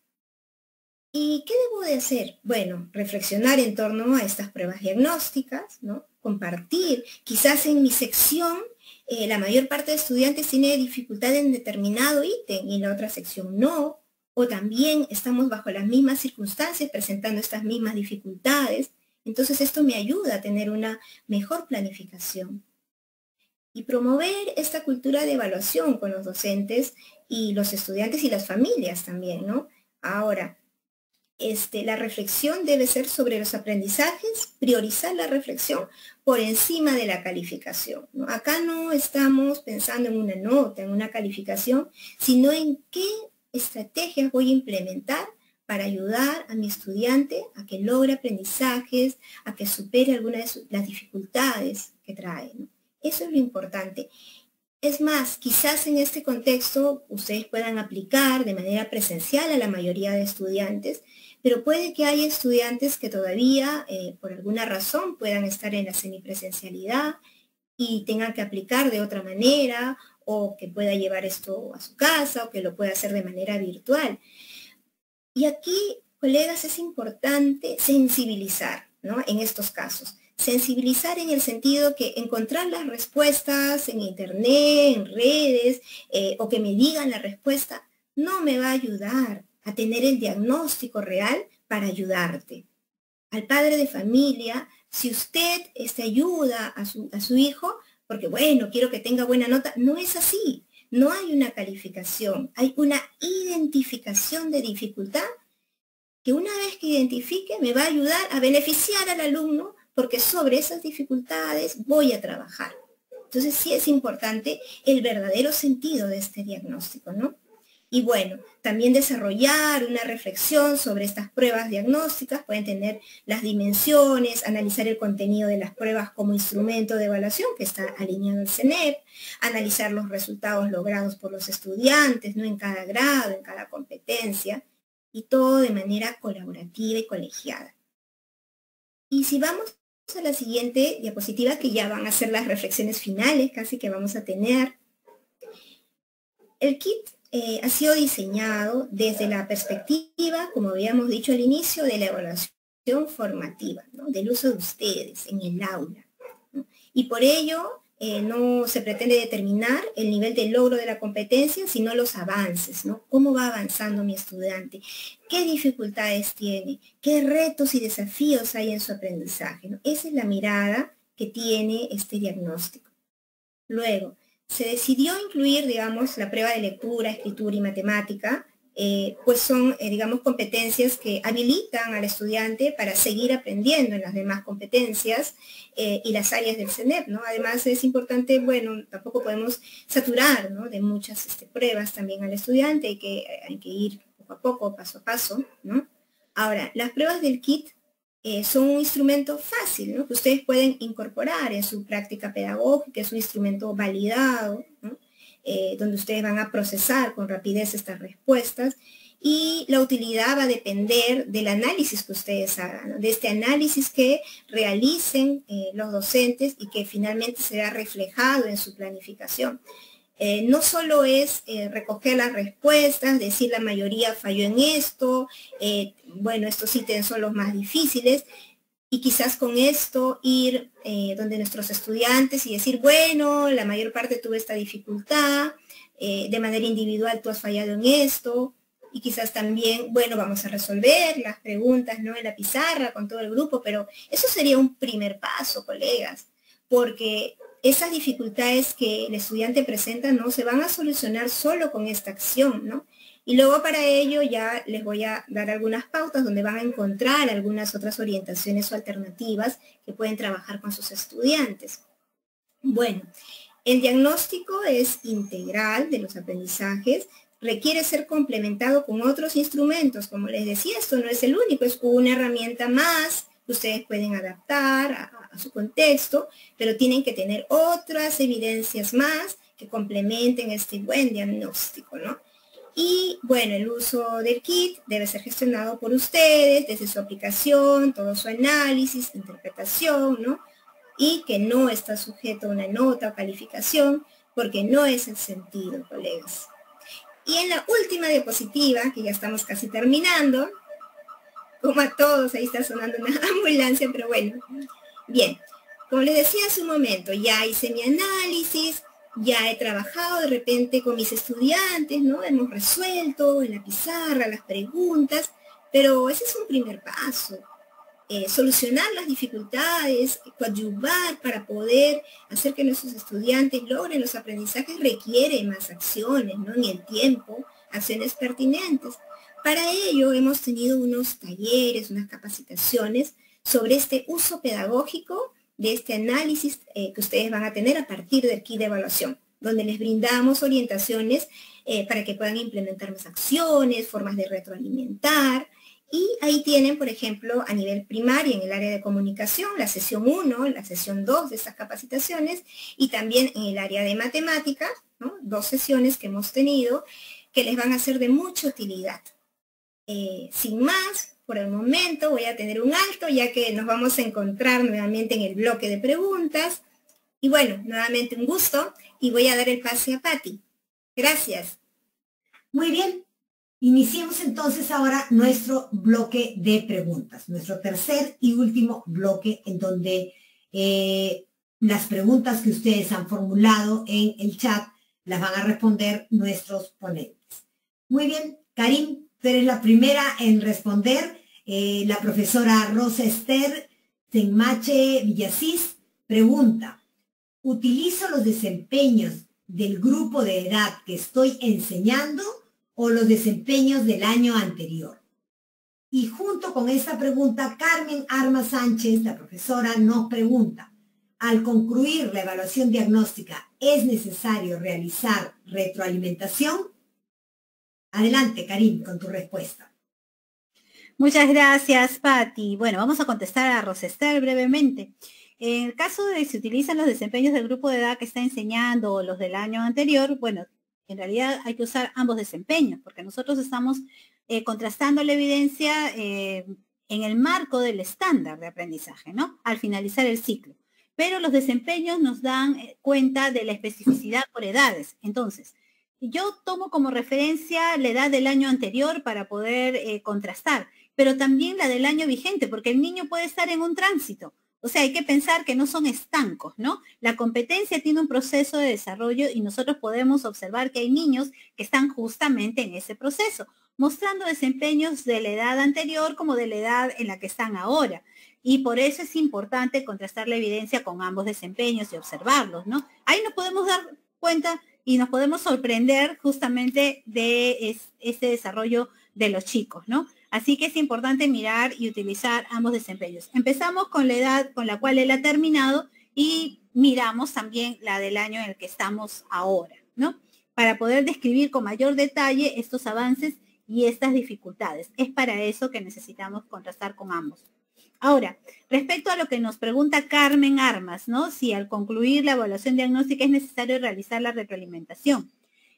¿Y qué debo de hacer? Bueno, reflexionar en torno a estas pruebas diagnósticas, ¿no? Compartir. Quizás en mi sección la mayor parte de estudiantes tiene dificultad en determinado ítem y en la otra sección no, o también estamos bajo las mismas circunstancias presentando estas mismas dificultades. Entonces esto me ayuda a tener una mejor planificación. Y promover esta cultura de evaluación con los docentes y los estudiantes y las familias también, ¿no? Ahora, la reflexión debe ser sobre los aprendizajes, priorizar la reflexión por encima de la calificación, ¿no? Acá no estamos pensando en una nota, en una calificación, sino en qué estrategias voy a implementar para ayudar a mi estudiante a que logre aprendizajes, a que supere algunas de las dificultades que trae, ¿no? Eso es lo importante. Es más, quizás en este contexto ustedes puedan aplicar de manera presencial a la mayoría de estudiantes, pero puede que haya estudiantes que todavía, por alguna razón, puedan estar en la semipresencialidad y tengan que aplicar de otra manera, o que pueda llevar esto a su casa, o que lo pueda hacer de manera virtual. Y aquí, colegas, es importante sensibilizar, ¿no?, en estos casos. Sensibilizar en el sentido que encontrar las respuestas en internet, en redes, o que me digan la respuesta, no me va a ayudar a tener el diagnóstico real para ayudarte. Al padre de familia, si usted ayuda a su hijo, porque bueno, quiero que tenga buena nota, no es así. No hay una calificación, hay una identificación de dificultad que una vez que identifique me va a ayudar a beneficiar al alumno, porque sobre esas dificultades voy a trabajar. Entonces sí es importante el verdadero sentido de este diagnóstico, ¿no? Y bueno, también desarrollar una reflexión sobre estas pruebas diagnósticas, pueden tener las dimensiones, analizar el contenido de las pruebas como instrumento de evaluación que está alineado al CENEP, analizar los resultados logrados por los estudiantes, ¿no?, en cada grado, en cada competencia, y todo de manera colaborativa y colegiada. Y si vamos a la siguiente diapositiva, que ya van a ser las reflexiones finales, casi que vamos a tener. El kit ha sido diseñado desde la perspectiva, como habíamos dicho al inicio, de la evaluación formativa, ¿no?, del uso de ustedes en el aula, ¿no? Y por ello no se pretende determinar el nivel de logro de la competencia, sino los avances, ¿no? ¿Cómo va avanzando mi estudiante? ¿Qué dificultades tiene? ¿Qué retos y desafíos hay en su aprendizaje, ¿no? Esa es la mirada que tiene este diagnóstico. Luego, se decidió incluir, digamos, la prueba de lectura, escritura y matemática, pues son, digamos, competencias que habilitan al estudiante para seguir aprendiendo en las demás competencias y las áreas del CENEP, ¿no? Además es importante, bueno, tampoco podemos saturar, ¿no?, de muchas pruebas también al estudiante, hay que ir poco a poco, paso a paso, ¿no? Ahora, las pruebas del KIT son un instrumento fácil, ¿no?, que ustedes pueden incorporar en su práctica pedagógica, es un instrumento validado, ¿no?, donde ustedes van a procesar con rapidez estas respuestas, y la utilidad va a depender del análisis que ustedes hagan, ¿no?, de este análisis que realicen los docentes y que finalmente será reflejado en su planificación. No solo es recoger las respuestas, decir la mayoría falló en esto, bueno, estos ítems son los más difíciles, y quizás con esto ir donde nuestros estudiantes y decir, bueno, la mayor parte tuvo esta dificultad, de manera individual tú has fallado en esto, y quizás también, bueno, vamos a resolver las preguntas, ¿no?, en la pizarra con todo el grupo, pero eso sería un primer paso, colegas, porque esas dificultades que el estudiante presenta no se van a solucionar solo con esta acción, ¿no? Y luego para ello ya les voy a dar algunas pautas donde van a encontrar algunas otras orientaciones o alternativas que pueden trabajar con sus estudiantes. Bueno, el diagnóstico es integral de los aprendizajes, requiere ser complementado con otros instrumentos. Como les decía, esto no es el único, es una herramienta más que ustedes pueden adaptar a su contexto, pero tienen que tener otras evidencias más que complementen este buen diagnóstico, ¿no? Y bueno, el uso del KIT debe ser gestionado por ustedes desde su aplicación, todo su análisis, interpretación, ¿no? Y que no está sujeto a una nota o calificación, porque no es el sentido, colegas. Y en la última diapositiva, que ya estamos casi terminando, como a todos, ahí está sonando una ambulancia, pero bueno. Bien, como les decía hace un momento, ya hice mi análisis, ya he trabajado de repente con mis estudiantes, ¿no? Hemos resuelto en la pizarra las preguntas, pero ese es un primer paso. Solucionar las dificultades, coadyuvar para poder hacer que nuestros estudiantes logren los aprendizajes requiere más acciones, ¿no?, en el tiempo, acciones pertinentes. Para ello hemos tenido unos talleres, unas capacitaciones sobre este uso pedagógico de este análisis que ustedes van a tener a partir del kit de evaluación, donde les brindamos orientaciones para que puedan implementar más acciones, formas de retroalimentar. Y ahí tienen, por ejemplo, a nivel primario, en el área de comunicación, la sesión 1, la sesión 2 de estas capacitaciones, y también en el área de matemáticas, ¿no?, 2 sesiones que hemos tenido, que les van a ser de mucha utilidad. Sin más, por el momento voy a tener un alto, ya que nos vamos a encontrar nuevamente en el bloque de preguntas. Y bueno, nuevamente un gusto, y voy a dar el pase a Patti. Gracias. Muy bien. Iniciemos entonces ahora nuestro bloque de preguntas, nuestro tercer y último bloque, en donde las preguntas que ustedes han formulado en el chat las van a responder nuestros ponentes. Muy bien, Karim, tú eres la primera en responder. La profesora Rosa Esther Tenmache Villasís pregunta, ¿utilizo los desempeños del grupo de edad que estoy enseñando o los desempeños del año anterior? Y junto con esta pregunta, Carmen Arma Sánchez, la profesora, nos pregunta, al concluir la evaluación diagnóstica, ¿es necesario realizar retroalimentación? Adelante, Karim, con tu respuesta. Muchas gracias, Patti. Bueno, vamos a contestar a Rosester brevemente. En el caso de si se utilizan los desempeños del grupo de edad que está enseñando o los del año anterior, bueno, en realidad hay que usar ambos desempeños, porque nosotros estamos contrastando la evidencia en el marco del estándar de aprendizaje, ¿no?, al finalizar el ciclo. Pero los desempeños nos dan cuenta de la especificidad por edades. Entonces, yo tomo como referencia la edad del año anterior para poder contrastar, pero también la del año vigente, porque el niño puede estar en un tránsito. O sea, hay que pensar que no son estancos, ¿no? La competencia tiene un proceso de desarrollo y nosotros podemos observar que hay niños que están justamente en ese proceso, mostrando desempeños de la edad anterior como de la edad en la que están ahora. Y por eso es importante contrastar la evidencia con ambos desempeños y observarlos, ¿no? Ahí nos podemos dar cuenta y nos podemos sorprender justamente de este desarrollo de los chicos, ¿no? Así que es importante mirar y utilizar ambos desempeños. Empezamos con la edad con la cual él ha terminado y miramos también la del año en el que estamos ahora, ¿no? Para poder describir con mayor detalle estos avances y estas dificultades. Es para eso que necesitamos contrastar con ambos. Ahora, respecto a lo que nos pregunta Carmen Armas, ¿no? Si al concluir la evaluación diagnóstica es necesario realizar la retroalimentación.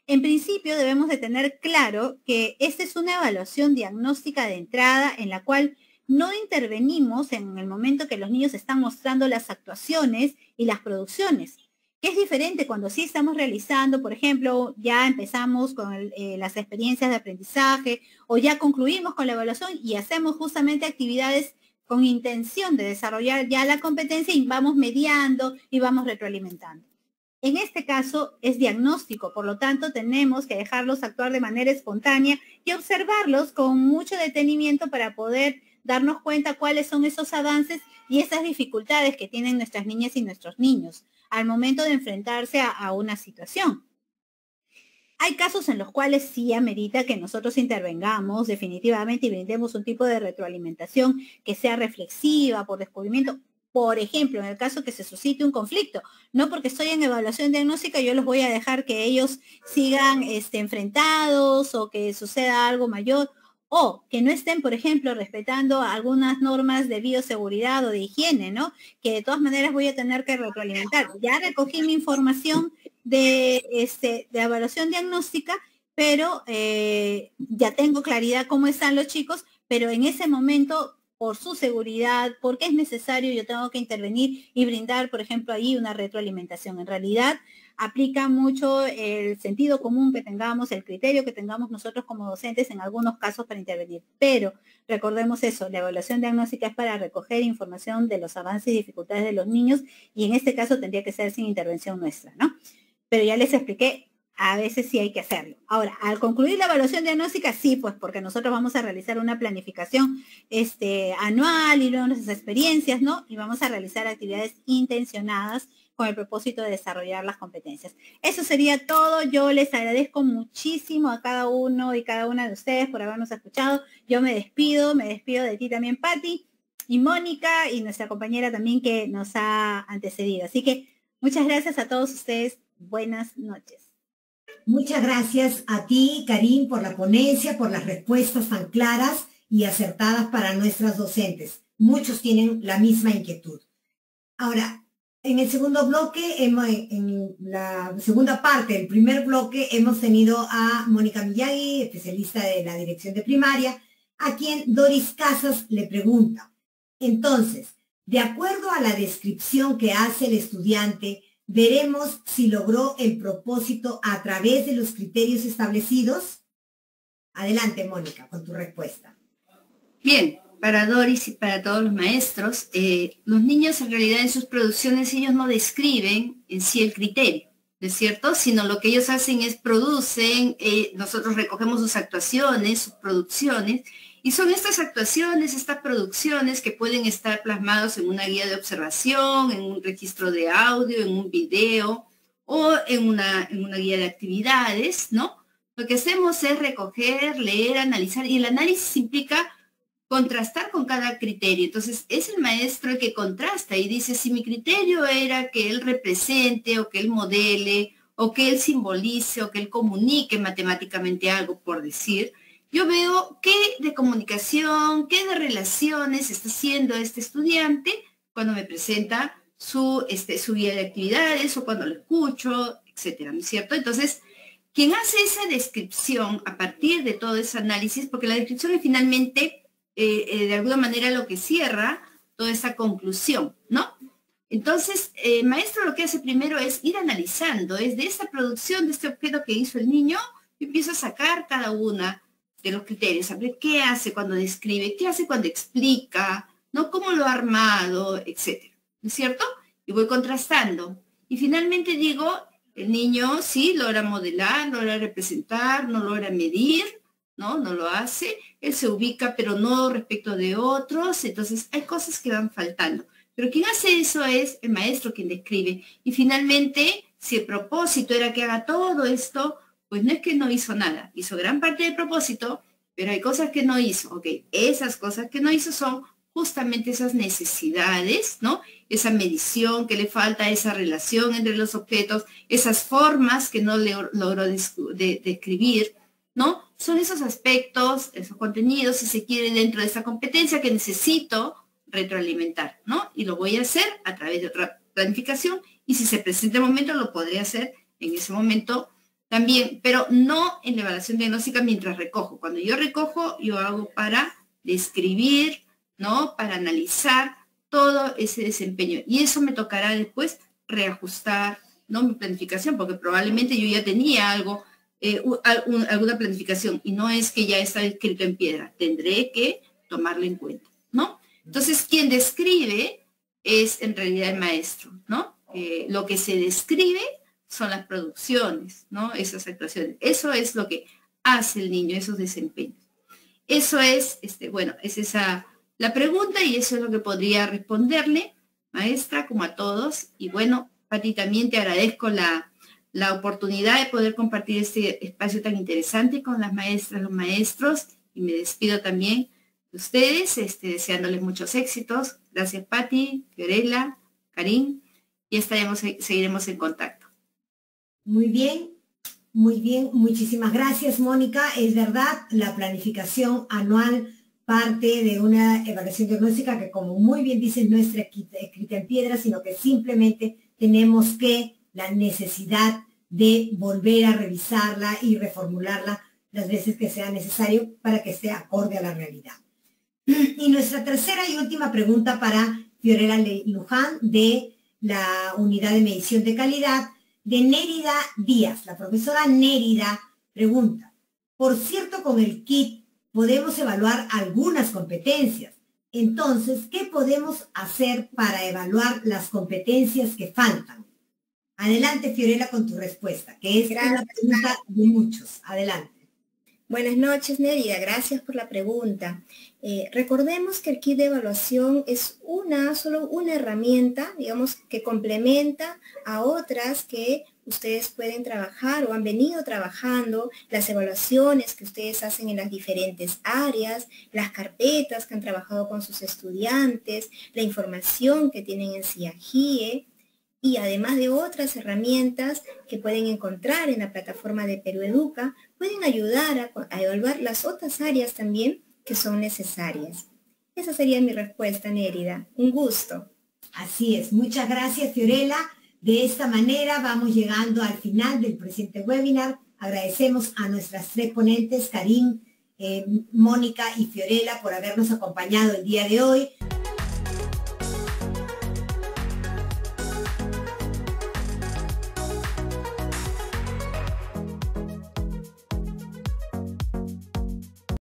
En principio debemos de tener claro que esta es una evaluación diagnóstica de entrada en la cual no intervenimos en el momento que los niños están mostrando las actuaciones y las producciones, que es diferente cuando sí estamos realizando, por ejemplo, ya empezamos con las experiencias de aprendizaje o ya concluimos con la evaluación y hacemos justamente actividades con intención de desarrollar ya la competencia y vamos mediando y vamos retroalimentando. En este caso es diagnóstico, por lo tanto tenemos que dejarlos actuar de manera espontánea y observarlos con mucho detenimiento para poder darnos cuenta cuáles son esos avances y esas dificultades que tienen nuestras niñas y nuestros niños al momento de enfrentarse a una situación. Hay casos en los cuales sí amerita que nosotros intervengamos definitivamente y brindemos un tipo de retroalimentación que sea reflexiva, por descubrimiento. Por ejemplo, en el caso que se suscite un conflicto, no porque estoy en evaluación diagnóstica, yo los voy a dejar que ellos sigan enfrentados o que suceda algo mayor, o que no estén, por ejemplo, respetando algunas normas de bioseguridad o de higiene, ¿no? Que de todas maneras voy a tener que retroalimentar. Ya recogí mi información de evaluación diagnóstica, pero ya tengo claridad cómo están los chicos, pero en ese momento, por su seguridad, porque es necesario, yo tengo que intervenir y brindar, por ejemplo, ahí una retroalimentación. En realidad, aplica mucho el sentido común que tengamos, el criterio que tengamos nosotros como docentes en algunos casos para intervenir. Pero recordemos eso, la evaluación diagnóstica es para recoger información de los avances y dificultades de los niños y en este caso tendría que ser sin intervención nuestra, ¿no? Pero ya les expliqué, a veces sí hay que hacerlo. Ahora, al concluir la evaluación diagnóstica, sí, pues porque nosotros vamos a realizar una planificación anual y luego nuestras experiencias, ¿no? Y vamos a realizar actividades intencionadas con el propósito de desarrollar las competencias. Eso sería todo. Yo les agradezco muchísimo a cada uno y cada una de ustedes por habernos escuchado. Yo me despido de ti también, Patti, y Mónica, y nuestra compañera también que nos ha antecedido. Así que muchas gracias a todos ustedes. Buenas noches. Muchas gracias a ti, Karim, por la ponencia, por las respuestas tan claras y acertadas para nuestras docentes. Muchos tienen la misma inquietud. Ahora, en el segundo bloque, en la segunda parte del primer bloque, hemos tenido a Mónica Miyagi, especialista de la Dirección de Primaria, a quien Doris Casas le pregunta. Entonces, de acuerdo a la descripción que hace el estudiante, ¿veremos si logró el propósito a través de los criterios establecidos? Adelante, Mónica, con tu respuesta. Bien, para Doris y para todos los maestros, los niños en realidad en sus producciones ellos no describen en sí el criterio, ¿no es cierto? Sino lo que ellos hacen es producen, nosotros recogemos sus actuaciones, sus producciones, y son estas actuaciones, estas producciones que pueden estar plasmados en una guía de observación, en un registro de audio, en un video o en una guía de actividades, ¿no? Lo que hacemos es recoger, leer, analizar, y el análisis implica contrastar con cada criterio. Entonces, es el maestro el que contrasta y dice, si mi criterio era que él represente o que él modele o que él simbolice o que él comunique matemáticamente algo, por decir, yo veo qué de comunicación, qué de relaciones está haciendo este estudiante cuando me presenta su guía de actividades o cuando lo escucho, etcétera, ¿no es cierto? Entonces, quien hace esa descripción a partir de todo ese análisis, porque la descripción es finalmente, de alguna manera, lo que cierra toda esa conclusión, ¿no? Entonces, el maestro lo que hace primero es ir analizando, es de esta producción, de este objeto que hizo el niño, yo empiezo a sacar cada una de los criterios, saber qué hace cuando describe, qué hace cuando explica, ¿no? Cómo lo ha armado, etcétera. ¿no es cierto? Y voy contrastando. Y finalmente digo, el niño sí logra modelar, logra representar, no logra medir, ¿no? No lo hace. Él se ubica, pero no respecto de otros. Entonces, hay cosas que van faltando. Pero quien hace eso es el maestro quien describe. Y finalmente, si el propósito era que haga todo esto, pues no es que no hizo nada. Hizo gran parte del propósito, pero hay cosas que no hizo. Ok, esas cosas que no hizo son justamente esas necesidades, ¿no? Esa medición que le falta, esa relación entre los objetos, esas formas que no le logró describir, ¿no? Son esos aspectos, esos contenidos, si se quiere, dentro de esa competencia que necesito retroalimentar, ¿no? Y lo voy a hacer a través de otra planificación, y si se presenta el momento, lo podré hacer en ese momento también, pero no en la evaluación diagnóstica mientras recojo. Cuando yo recojo, yo hago para describir, ¿no? Para analizar todo ese desempeño. Y eso me tocará después reajustar, ¿no? Mi planificación, porque probablemente yo ya tenía algo, alguna planificación, y no es que ya está escrito en piedra. Tendré que tomarlo en cuenta, ¿no? Entonces, quien describe es en realidad el maestro, ¿no? Lo que se describe son las producciones, ¿no? Esas actuaciones. Eso es lo que hace el niño, esos desempeños. Eso es, bueno, es esa la pregunta, y eso es lo que podría responderle, maestra, como a todos. Y bueno, Pati, también te agradezco la oportunidad de poder compartir este espacio tan interesante con las maestras, los maestros, y me despido también de ustedes, deseándoles muchos éxitos. Gracias, Pati, Fiorella, Karim, y seguiremos en contacto. Muy bien, muchísimas gracias, Mónica. Es verdad, la planificación anual parte de una evaluación diagnóstica que, como muy bien dices, no está escrita en piedra, sino que simplemente tenemos la necesidad de volver a revisarla y reformularla las veces que sea necesario para que esté acorde a la realidad. Y nuestra tercera y última pregunta para Fiorella Luján, de la Unidad de Medición de Calidad, de Nérida Díaz. La profesora Nérida pregunta: por cierto, con el kit podemos evaluar algunas competencias. Entonces, ¿qué podemos hacer para evaluar las competencias que faltan? Adelante, Fiorella, con tu respuesta, que es una pregunta de muchos. Adelante. Buenas noches, Nérida. Gracias por la pregunta. Recordemos que el kit de evaluación es solo una herramienta, digamos, que complementa a otras que ustedes pueden trabajar o han venido trabajando, las evaluaciones que ustedes hacen en las diferentes áreas, las carpetas que han trabajado con sus estudiantes, la información que tienen en CIAGIE, y además de otras herramientas que pueden encontrar en la plataforma de Perú Educa, pueden ayudar a evaluar las otras áreas también que son necesarias. Esa sería mi respuesta, Nérida. Un gusto. Así es. Muchas gracias, Fiorella. De esta manera vamos llegando al final del presente webinar. Agradecemos a nuestras tres ponentes, Karim, Mónica y Fiorella, por habernos acompañado el día de hoy.